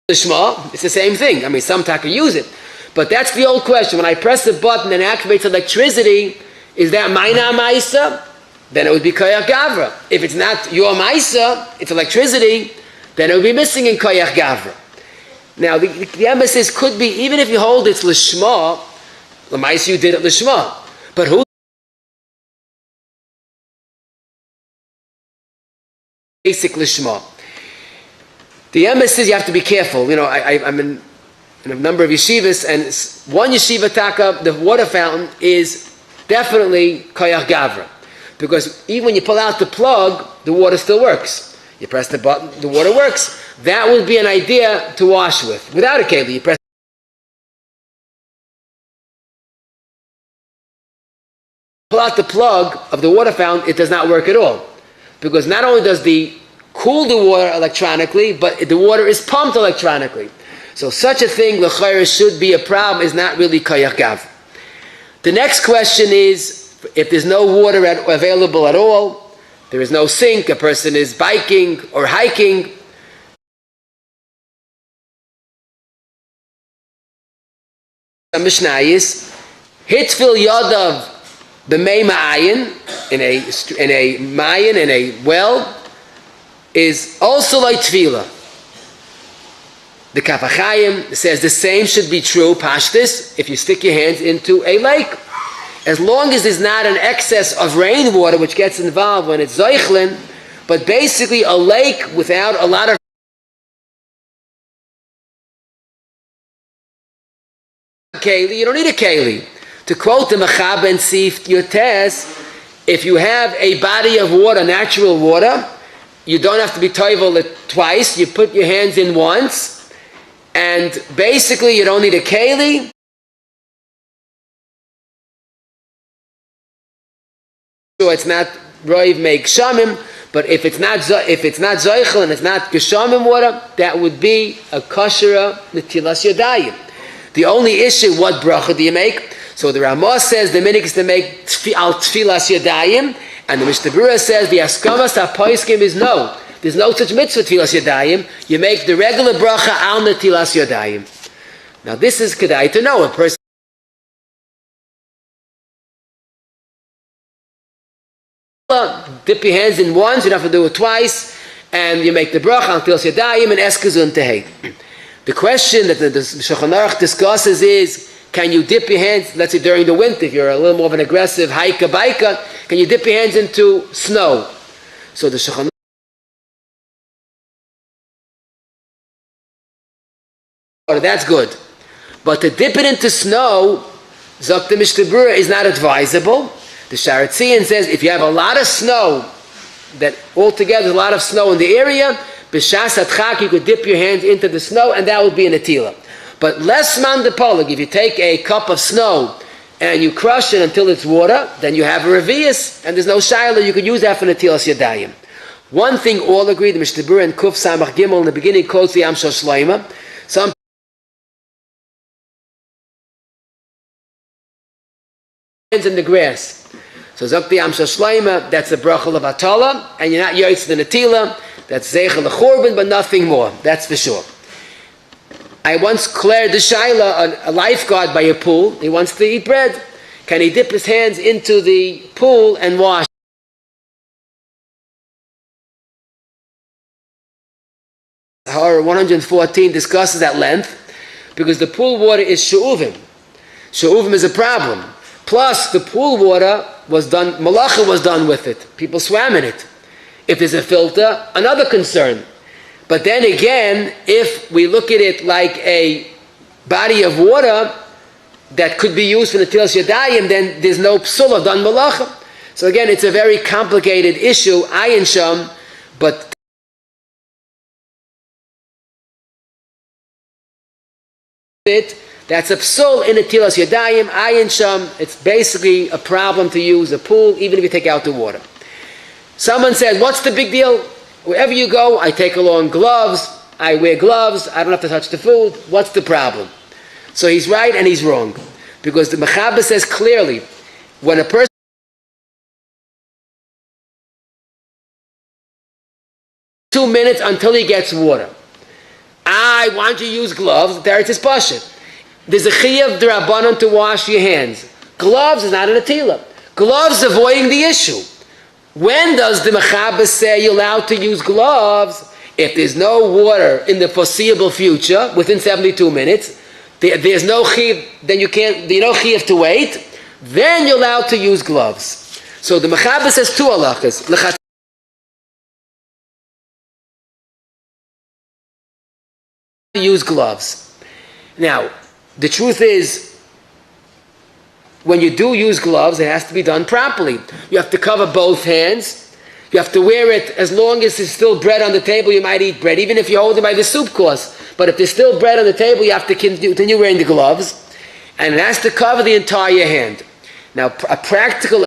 the shema, it's the same thing. I mean, some taka use it. But that's the old question. When I press the button and activates electricity, is that maina ma'isa? then it would be koyach gavra. If it's not your maisa, it's electricity, then it would be missing in koyach gavra. Now, the emphasis could be, even if you hold it's lishma, the maisa you did it lishma. But who basic lishma? The emphasis, you have to be careful. You know, I'm in a number of yeshivas, and one yeshiva taka, the water fountain is definitely koyach gavra. Because even when you pull out the plug, the water still works. You press the button, the water works. That would be an idea to wash with. Without a keli, you press pull out the plug of the water fountain, it does not work at all. Because not only does the cool the water electronically, but the water is pumped electronically. So such a thing, l'chayr, should be a problem, is not really koyach gavra. The next question is, if there's no water available at all, there is no sink, a person is biking or hiking, a mishnayis, hitfil yadav b'mei ma'ayin, in a ma'ayin, in a well, is also like tefillah. The Kaf HaChaim says the same should be true, pashtus, if you stick your hands into a lake. As long as there's not an excess of rainwater which gets involved when it's zoichlin, but basically a lake without a lot of keli, you don't need a keli. To quote the Mechab and Sif Yotes, if you have a body of water, natural water, you don't have to be toivel it twice, you put your hands in once, and basically you don't need a keli. So it's not roiv make shamim, but if it's not zoichel and it's not geshamim water, that would be a kashera netilas yodayim. The only issue, what bracha do you make? So the Ramah says the minik is to make al tfilas yodayim, and the Mishnah Berurah says the askamas hapoiskim is no. There's no such mitzvah tfilas yodayim. You make the regular bracha al netilas yodayim. Now this is kedai to know. A person dip your hands in once, you don't have to do it twice, and you make the bracha until yadayim and eskazun tehei. The question that the Shulchan Aruch discusses is, can you dip your hands, let's say during the winter, if you're a little more of an aggressive hiker, biker, can you dip your hands into snow? So the Shulchan Aruch, that's good. But to dip it into snow, Zok the Mishnah Berurah, is not advisable. The Sharatzian says if you have a lot of snow, that altogether there's a lot of snow in the area, b'shas atchak, you could dip your hands into the snow and that would be a netila. But less man de polig, if you take a cup of snow and you crush it until it's water, then you have a revius, and there's no shiloh, you could use that for netilas yadayim. One thing all agree, the Mishnah Berurah and Kuf Samach Gimel in the beginning quotes the Am Shel Shloima. Some hands in the grass. So Zakti Am Shel Shloima, that's a bracha of Atala, and you're not yoitz the netila, that's zeichel the churban, but nothing more, that's for sure. I once cleared the shaila, a lifeguard by a pool, he wants to eat bread. Can he dip his hands into the pool and wash? However, 114 discusses at length, because the pool water is she'uvim. She'uvim is a problem. Plus, the pool water was done, malacha was done with it. People swam in it. If there's a filter, another concern. But then again, if we look at it like a body of water that could be used for the netilas yadayim, then there's no psula done malacha. So again, it's a very complicated issue, ayin sham, but that's a psul in netilas yadayim, ayin sham. It's basically a problem to use a pool, even if you take out the water. Someone says, what's the big deal? Wherever you go, I take along gloves, I wear gloves, I don't have to touch the food. What's the problem? So he's right and he's wrong. Because the Mechaber says clearly, when a person 2 minutes until he gets water. Why don't you use gloves? There it's his pasha. There's a chiyuv d'rabbanan to wash your hands. Gloves is not an atila. Gloves avoiding the issue. When does the Mechaber say you're allowed to use gloves? If there's no water in the foreseeable future, within 72 minutes, there's no chiyuv, then you can't, there's no chiyuv to wait, then you're allowed to use gloves. So the Mechaber says two halachas. Use gloves. Now, the truth is, when you do use gloves, it has to be done properly. You have to cover both hands. You have to wear it as long as there's still bread on the table. You might eat bread, even if you're holding by the soup course. But if there's still bread on the table, you have to continue wearing the gloves. And it has to cover the entire hand. Now, a practical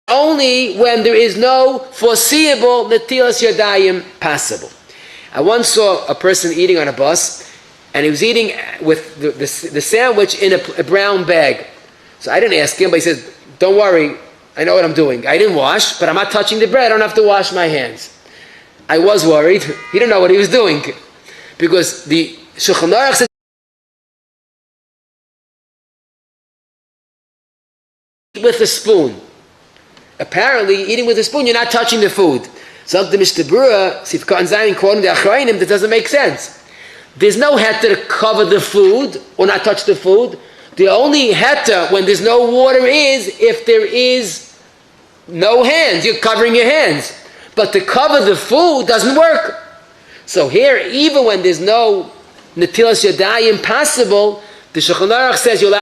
only when there is no foreseeable Netilas Yodayim possible. I once saw a person eating on a bus, and he was eating with the sandwich in a brown bag. So I didn't ask him, but he said, don't worry, I know what I'm doing. I didn't wash, but I'm not touching the bread. I don't have to wash my hands. I was worried. He didn't know what he was doing. Because the Shulchan Aruch says, with a spoon. Apparently, eating with a spoon, you're not touching the food. So the Mishnah Berurah, Sifka and Zayin, quoting the Achrayim, that doesn't make sense. There's no heter to cover the food or not touch the food. The only heter when there's no water is if there is no hands. You're covering your hands. But to cover the food doesn't work. So here, even when there's no Netilas Yodayim possible, the Shulchan Aruch says you're allowed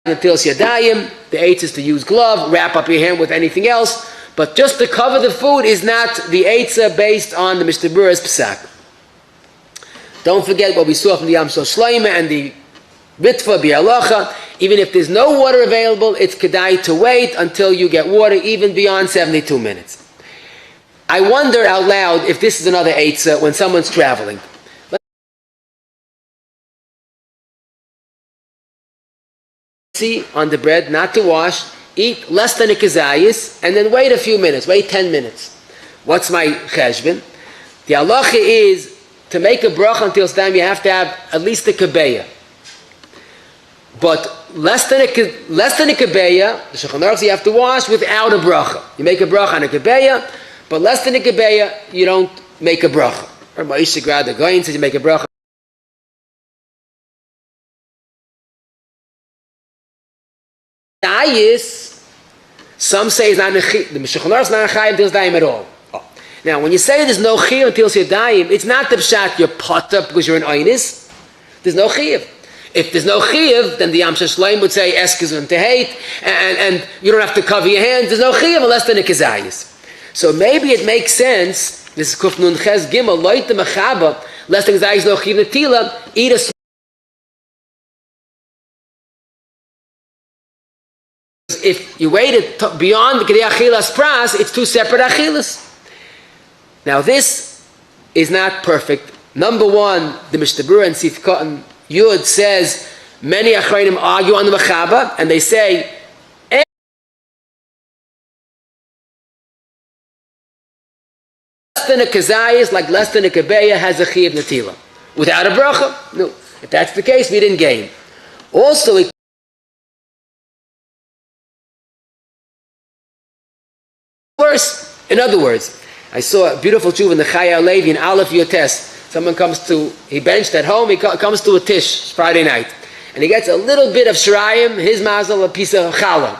Netilas Yodayim. The eighth is to use glove, wrap up your hand with anything else. But just to cover the food is not the eitzah based on the Mishnah Berurah's Pesach. Don't forget what we saw from the Yam Shel Shloimeh and the Ritva B'Halacha. Even if there's no water available, it's kedai to wait until you get water, even beyond 72 minutes. I wonder out loud if this is another eitzah when someone's traveling. See on the bread, not to wash, eat less than a kezayis, and then wait a few minutes, wait 10 minutes. What's my cheshbon? The halacha is, to make a bracha until time, you have to have at least a kebeya. But less than a kebeya, the Shulchan Aruch says you have to wash without a bracha. You make a bracha on a kebeya, but less than a kebeya, you don't make a bracha. Or Ma'isha Grad, the Goyin says you make a bracha. Some say it's not the Shulchan Aruch is not a chayim till daim at all. Now, when you say there's no chiyuv until Yodayim, it's not the pshat you're potter because you're an oynis. There's no chiyuv. If there's no chiyuv, then the Yam Shel Shloimeh would say eskizun tehait, and you don't have to cover your hands. There's no chiyuv unless the nekazayis. So maybe it makes sense. This is Kuf Nun Ches Gimel loit the mechaba less the nekazayis no chiyuv netila. Eat a. If you wait it beyond the kedei achilas pras, it's two separate achilas. Now this is not perfect. Number one, the Mishnah Berurah and Sifka and Yud says many Achrayim argue on the Mechaba, and they say less than a kazayis, like less than a kebeya, has a chiyuv netila without a bracha. No, if that's the case, we didn't gain. Also, it worse. In other words, I saw a beautiful tshuva in the Chaya Levi in Aleph Yotes. Someone comes to, he benched at home, he comes to a tish Friday night. And he gets a little bit of shirayim, his mazel, a piece of challah.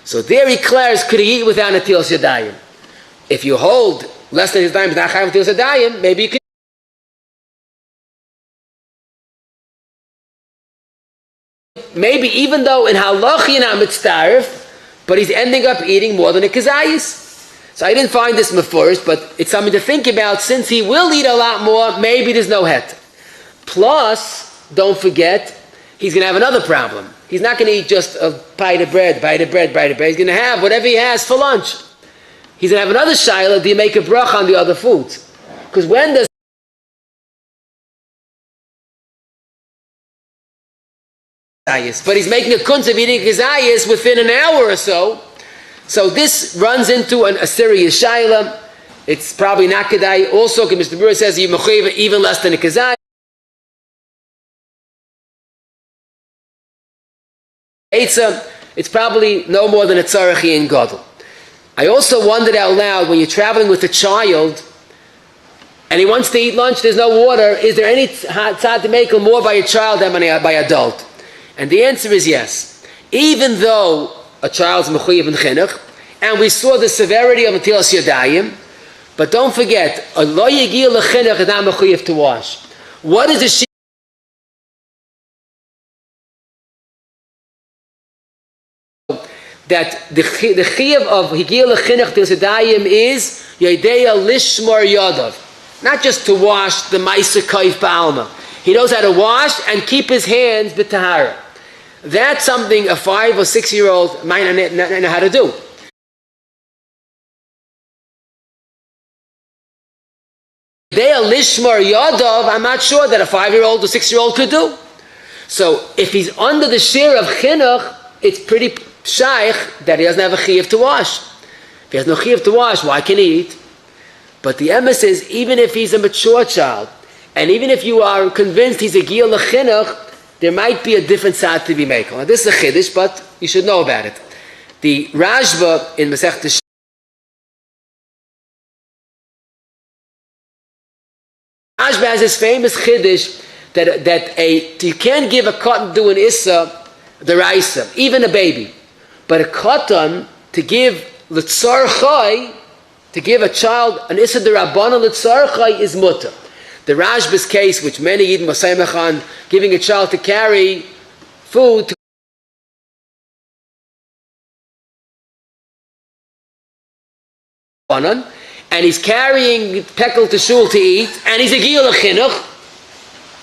So there he declares, could he eat without Netilas Yodayim? If you hold less than his dime, not chayv Netilas Yodayim, maybe you could. Maybe even though in halach you're not mitzdarif, but he's ending up eating more than a kazayis. So I didn't find this mefurish, but it's something to think about. Since he will eat a lot more, maybe there's no het. Plus, don't forget, he's going to have another problem. He's not going to eat just a bite of bread. He's going to have whatever he has for lunch. He's going to have another shaila, do you make a bracha on the other foods? Because when does but he's making a kunz of eating kizayis within an hour or so. So this runs into a serious shaila. It's probably not kedai. Also, Mr. Berurah says you mechuyev even less than a kazayis. Eitzah, it's probably no more than a tzarachi in gadol. I also wondered out loud, when you're traveling with a child and he wants to eat lunch, there's no water, is there any tzad to make more by a child than by an adult? And the answer is yes. Even though a child's mechuyev in chinuch, and we saw the severity of Netilas Yodayim, but don't forget, a lo yigil lechinuch is not mechuyev to wash. What is the that the chiyuv of higil lechinuch Netilas Yodayim is yodeya lishmor yadav, not just to wash the ma'aser kaif ba'alma. He knows how to wash and keep his hands b'tahara. That's something a 5 or 6 year old might not know how to do. They are lishmar yadav, I'm not sure that a 5-year-old or 6-year-old could do. So if he's under the share of chinuch, it's pretty shaykh that he doesn't have a chiyuv to wash. If he has no chiyuv to wash, why can he eat? But the emes is, even if he's a mature child, and even if you are convinced he's a giyul lechinuch, there might be a different tzad to be made. Now, this is a chiddush, but you should know about it. The Rashba in Masechta Rashba has this famous chiddush that you can't give a cotton to an issa the raisa, even a baby, but a cotton to give l'tzar chai, to give a child an issa the rabbana l'tzar chai is mutter. The Rashba's case, which many Yidden Masayimach on, giving a child to carry food and he's carrying pekel to shul to eat, and he's a giyul chinuch.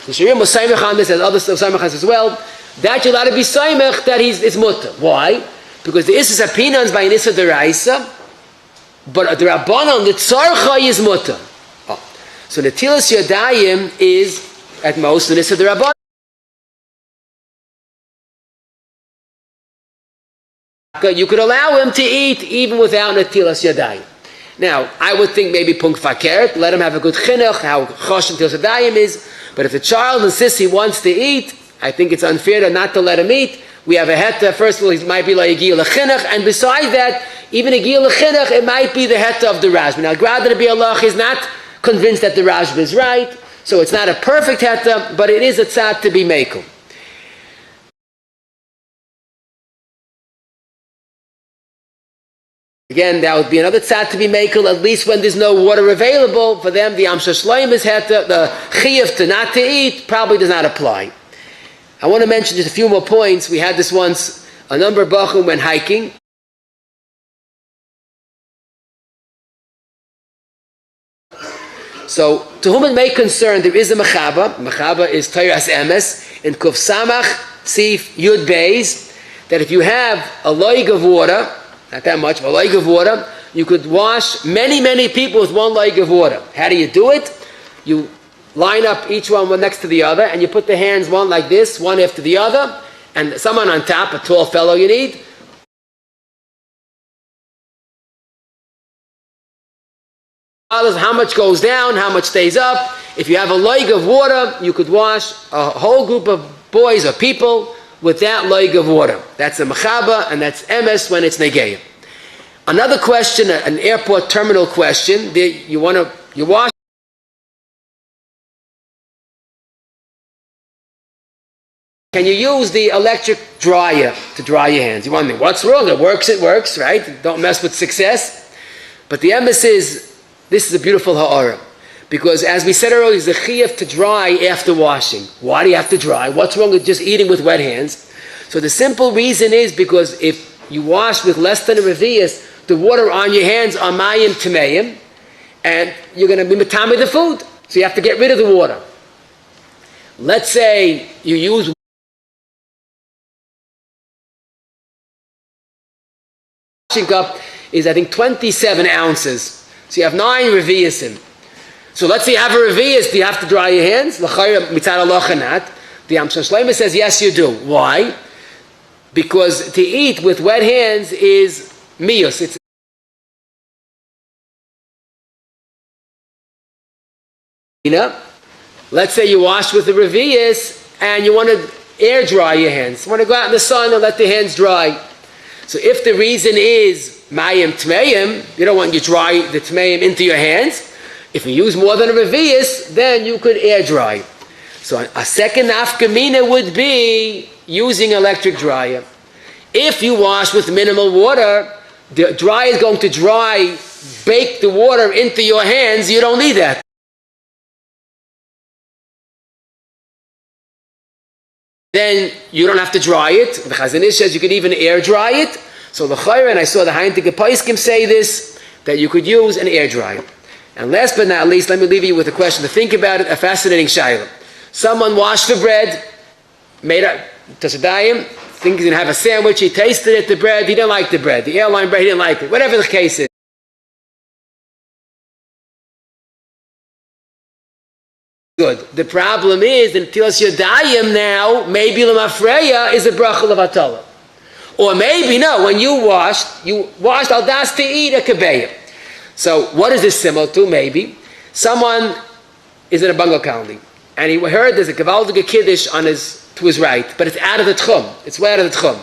The Sharia Masayimach on this, as other Masayimach as well, that you're allowed to be Saimach that it's mutter. Why? Because the Issa Sapinans by an Issa Deraisa, but the Rabbanon, the Tzarcha is mutter. So Netilas Yodayim is at most an Issa Rabbanon. You could allow him to eat even without Netilas Yodayim. Now, I would think maybe Punk Fakert, let him have a good chinuch, how Chosh Netilas Yodayim is. But if the child insists he wants to eat, I think it's unfair not to let him eat. We have a heta. First of all, he might be like a giyul chinuch, and besides that, even a giyul chinuch, it might be the heta of the Rashba. Now, Grad Rabbi Allah is not convinced that the Rashba is right, so it's not a perfect heta, but it is a tzad to be mekel. Again, that would be another tzad to be mekel, at least when there's no water available. For them, the Amshar Shloim is heta, the chiyuv to not to eat probably does not apply. I want to mention just a few more points. We had this once, a number of bachum went hiking. So, to whom it may concern, there is a mechaba. Mechaba is Tayras Emes in Kuf Samach, Sif, Yud Beis, that if you have a loig of water, not that much, but a loig of water, you could wash many, many people with one loig of water. How do you do it? You line up each one next to the other, and you put the hands one like this, one after the other, and someone on top, a tall fellow you need. How much goes down, how much stays up. If you have a loig of water, you could wash a whole group of boys or people with that loig of water. That's a mechaba, and that's emes when it's negeya. Another question, an airport terminal question, you wash. Can you use the electric dryer to dry your hands? You wonder, what's wrong? It works, right? Don't mess with success. But the emes is, this is a beautiful ha'ara. Because as we said earlier, it's a chiyuv to dry after washing. Why do you have to dry? What's wrong with just eating with wet hands? So the simple reason is because if you wash with less than a revius, the water on your hands are mayim tameim, and you're going to be matame the food. So you have to get rid of the water. Let's say you use washing cup is I think 27 ounces. So you have 9 reviusim. So let's say you have a revius, do you have to dry your hands? The Amshar Shlomo says yes you do. Why? Because to eat with wet hands is miyus. Let's say you wash with the revius and you want to air dry your hands. You want to go out in the sun and let the hands dry. So if the reason is mayim tmeim, you don't want you dry the tmeim into your hands. If you use more than a revius, then you could air dry. So a second nafkamina would be using electric dryer. If you wash with minimal water, the dryer is going to bake the water into your hands. You don't need that. Then you don't have to dry it. The Chazon Ish says you could even air dry it. So the Chayra, and I saw the Heintige Paiskim say this, that you could use an air dryer. And last but not least, let me leave you with a question to think about it, a fascinating shayla. Someone washed the bread, made a Yodayim, thinks he's going to have a sandwich, he tasted it, the bread, he didn't like the bread. The airline bread, he didn't like it. Whatever the case is. Good. The problem is, in Netilas Yodayim now, maybe L'mafreya is a bracha levatala. Or maybe, no, when you washed al das to eat a kabeya. So what is this similar to? Maybe someone is in a bungalow county and he heard there's a gewaltige kiddush to his right, but it's out of the tchum. It's way out of the tchum.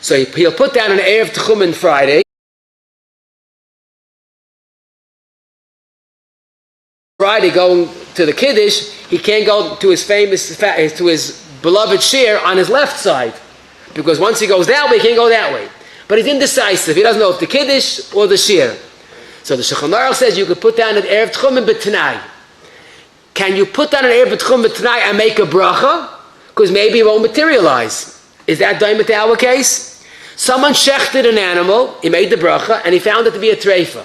So he'll put down an erev tchum on Friday. Friday going to the kiddush, he can't go to his beloved shir on his left side, because once he goes that way, he can't go that way. But he's indecisive. He doesn't know if the kiddush or the shir. So the Shulchan Aruch says you could put down an erev tchum b'tanai. Can you put down an erev tchum b'tanai and make a bracha? Because maybe it won't materialize. Is that daimut our case? Someone shechted an animal, he made the bracha, and he found it to be a treifa.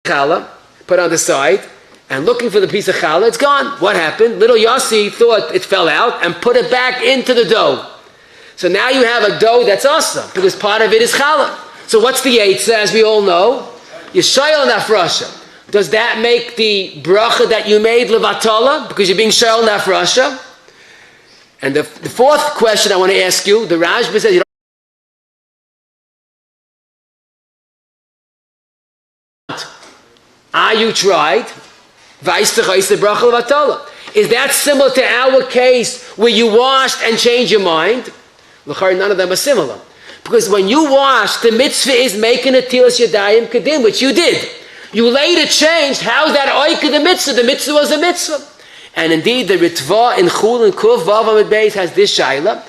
Challah, put on the side, and looking for the piece of challah, it's gone. What happened? Little Yossi thought it fell out and put it back into the dough. So now you have a dough that's awesome, because part of it is challah. So what's the eitzah, as we all know? Yishayel nafrasha. Does that make the bracha that you made levatala, because you're being shayel nafrasha? And the fourth question I want to ask you, the Rashba says, are you tried? Is that similar to our case where you washed and changed your mind? None of them are similar. Because when you wash, the mitzvah is making a Netilas Yodayim Kedim, which you did. You later changed. How's that oika the mitzvah? The mitzvah was a mitzvah. And indeed, the Ritva in Chul and Kuf Vav Amud Beis has this shaila.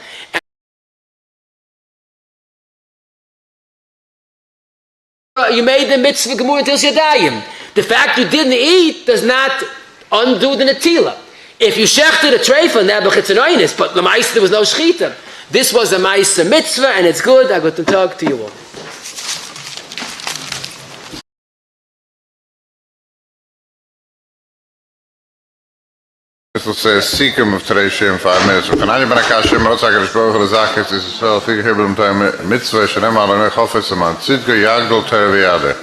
You made the mitzvah Gemur Netilas Yodayim. The fact you didn't eat does not undo the netila. If you shechted a treifa, nebuchadnezzar, but the ma'isa there was no shechita. This was a ma'isa mitzvah, and it's good. I got to talk to you all. This will say a seekum of today's shir in 5 minutes. If an animal akash shir marotz hakadosh baruch hu lezakis is Yisrael figure here b'lim time mitzvah shenem alonei chofetz aman tzidka yagdol ter v'yadeh.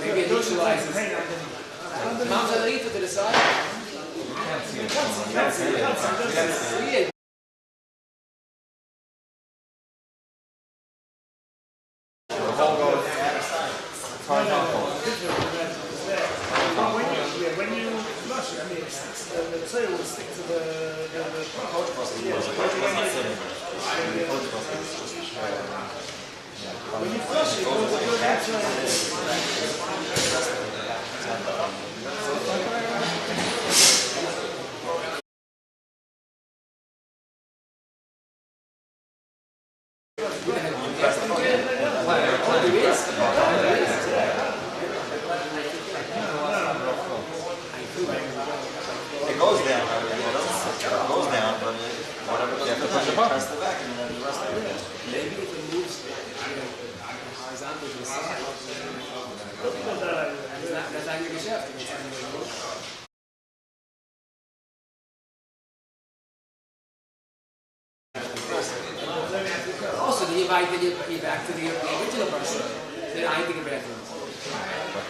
Maybe it neutralizes. Mounts underneath to the side. See it. When you flush it, I mean, the tail will stick to the when you flush it, It goes down, it goes down, but whatever, you have to push it past the back and then the rest of it. Maybe if it moves horizontal to the side. That's not your geschäft. Also, then you back to the original person. Then I think about it. Right.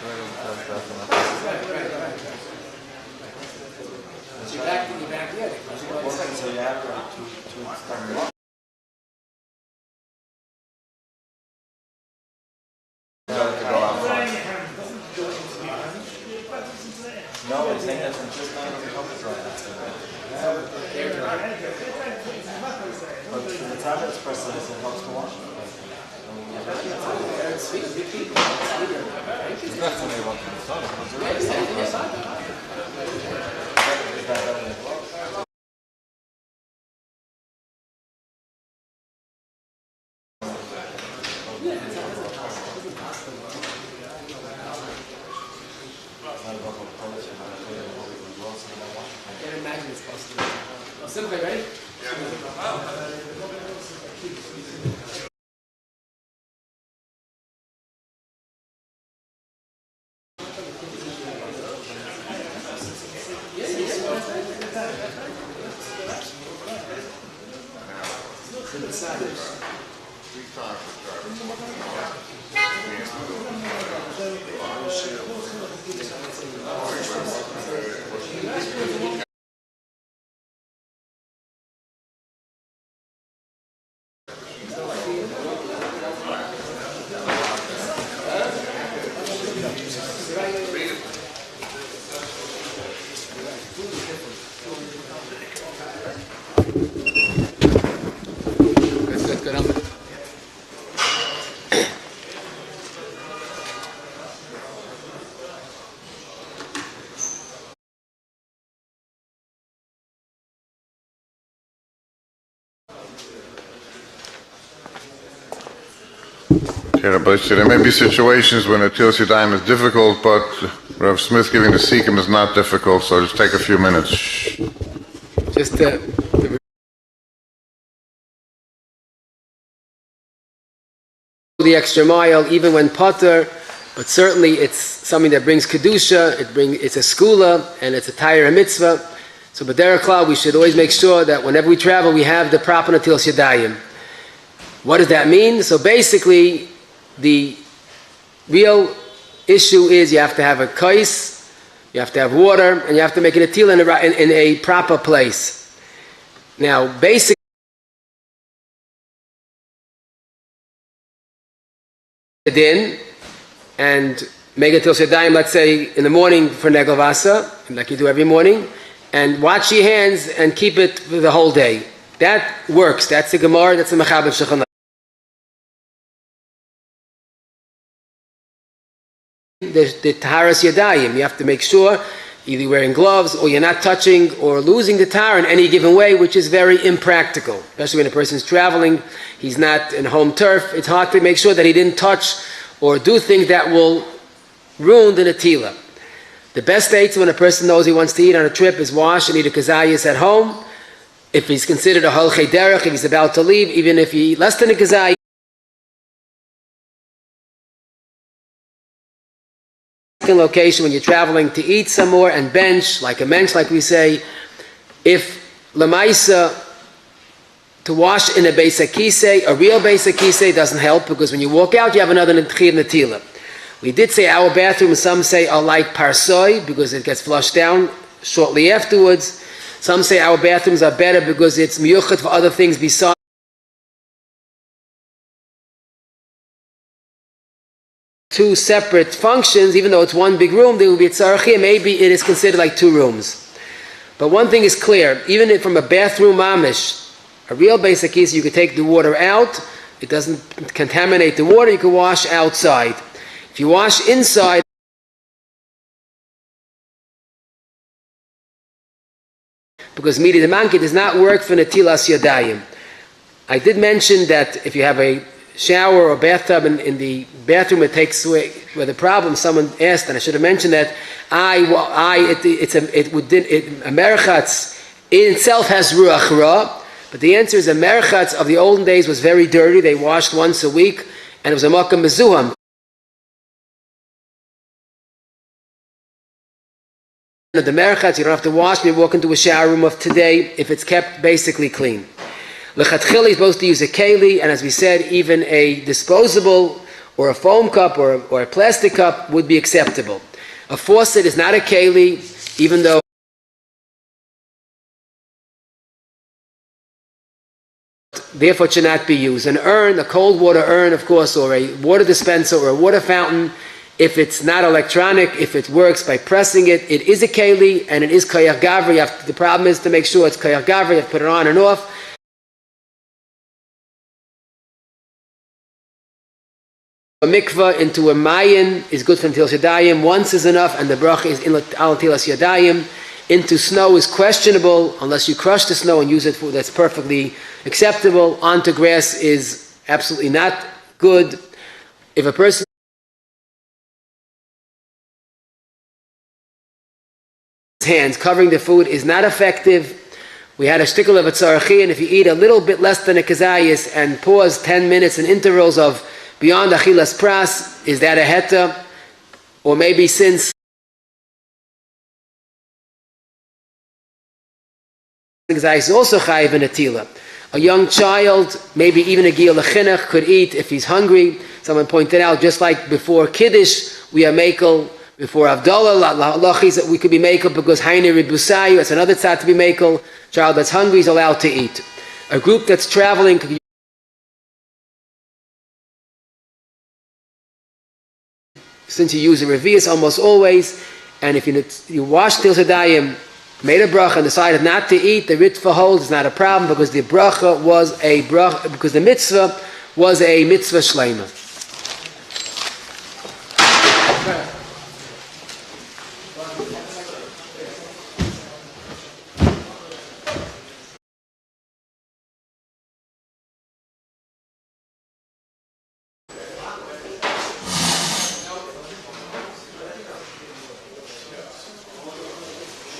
So you're back, yeah. So you have to start walking. No, it's saying that from just now the focus right but the time it's pressed, it helps to wash. I can't imagine it's possible. Oh, Simple, ready? There may be situations when Netilas Yodayim is difficult, but Rav Smith giving the Sikkim is not difficult, so just take a few minutes. Just the extra mile, even when potter, but certainly it's something that brings kedusha. It's a skula and it's a tayra mitzvah. So b'derech klal, we should always make sure that whenever we travel, we have the proper Netilas Yodayim. What does that mean? So basically, the real issue is you have to have a kais, you have to have water, and you have to make a netila in a proper place. Now, basically, in and make a Netilas Yodayim, let's say in the morning for Negel Vasa, like you do every morning, and wash your hands and keep it for the whole day. That works. That's the Gemara, that's the Mechaber Shulchan. The Taharas Yadayim, you have to make sure either wearing gloves or you're not touching or losing the tahar in any given way, which is very impractical, especially when a person's traveling, he's not in home turf. It's hard to make sure that he didn't touch or do things that will ruin the netila. The best dates when a person knows he wants to eat on a trip is wash and eat a kazayas at home. If he's considered a holchei derech, if he's about to leave, even if he eat less than a kazayas, location when you're traveling to eat somewhere and bench, like a mensch, like we say, if lamaisa to wash in a beis hakisei, a real beis hakisei doesn't help because when you walk out you have another netila. We did say our bathrooms, some say are like parsoi because it gets flushed down shortly afterwards. Some say our bathrooms are better because it's miyuchat for other things besides two separate functions. Even though it's one big room, there will be a tzarachim. Maybe it is considered like two rooms. But one thing is clear, even if from a bathroom mamish, a real basic case, you could take the water out, it doesn't contaminate the water, you can wash outside. If you wash inside, because midi the manki does not work for Netilas Yodayim. I did mention that if you have a shower or bathtub in the bathroom, it takes away where the problem. Someone asked, and I should have mentioned that a merchatz in itself has ruach ra, but the answer is a merchatz of the olden days was very dirty. They washed once a week, and it was a makam mezuham. The merchatz you don't have to wash when you walk into a shower room of today if it's kept basically clean. Lechatchili is supposed to use a keli, and as we said, even a disposable or a foam cup or a plastic cup would be acceptable. A faucet is not a keli, even though therefore it should not be used. An urn, a cold water urn, of course, or a water dispenser or a water fountain, if it's not electronic, if it works by pressing it, it is a keli and it is kayach gavri. The problem is to make sure it's kayach gavri, you have to put it on and off. A mikvah into a mayin is good for Netilas Yodayim. Once is enough, and the bracha is in al Netilas Yodayim. Into snow is questionable unless you crush the snow and use it for that's perfectly acceptable. Onto grass is absolutely not good. If a person hands covering the food is not effective. We had a shtickle of a tzarachi, and if you eat a little bit less than a kazayis and pause 10 minutes in intervals of beyond achilas pras, is that a heta? Or maybe since kazayis is also chayiv in atila. A young child, maybe even a gil lechinach, could eat if he's hungry. Someone pointed out, just like before kiddush, we are makel. Before Avdallah, lachis that we could be makel because Haini Ribusayu, that's another tzad to be makel. Child that's hungry is allowed to eat. A group that's traveling could, since you use a revius almost always, and if you wash Netilas Yodayim, made a bracha and decided not to eat, the ritva holds is not a problem because the bracha was a bracha, because the mitzvah was a mitzvah shleima.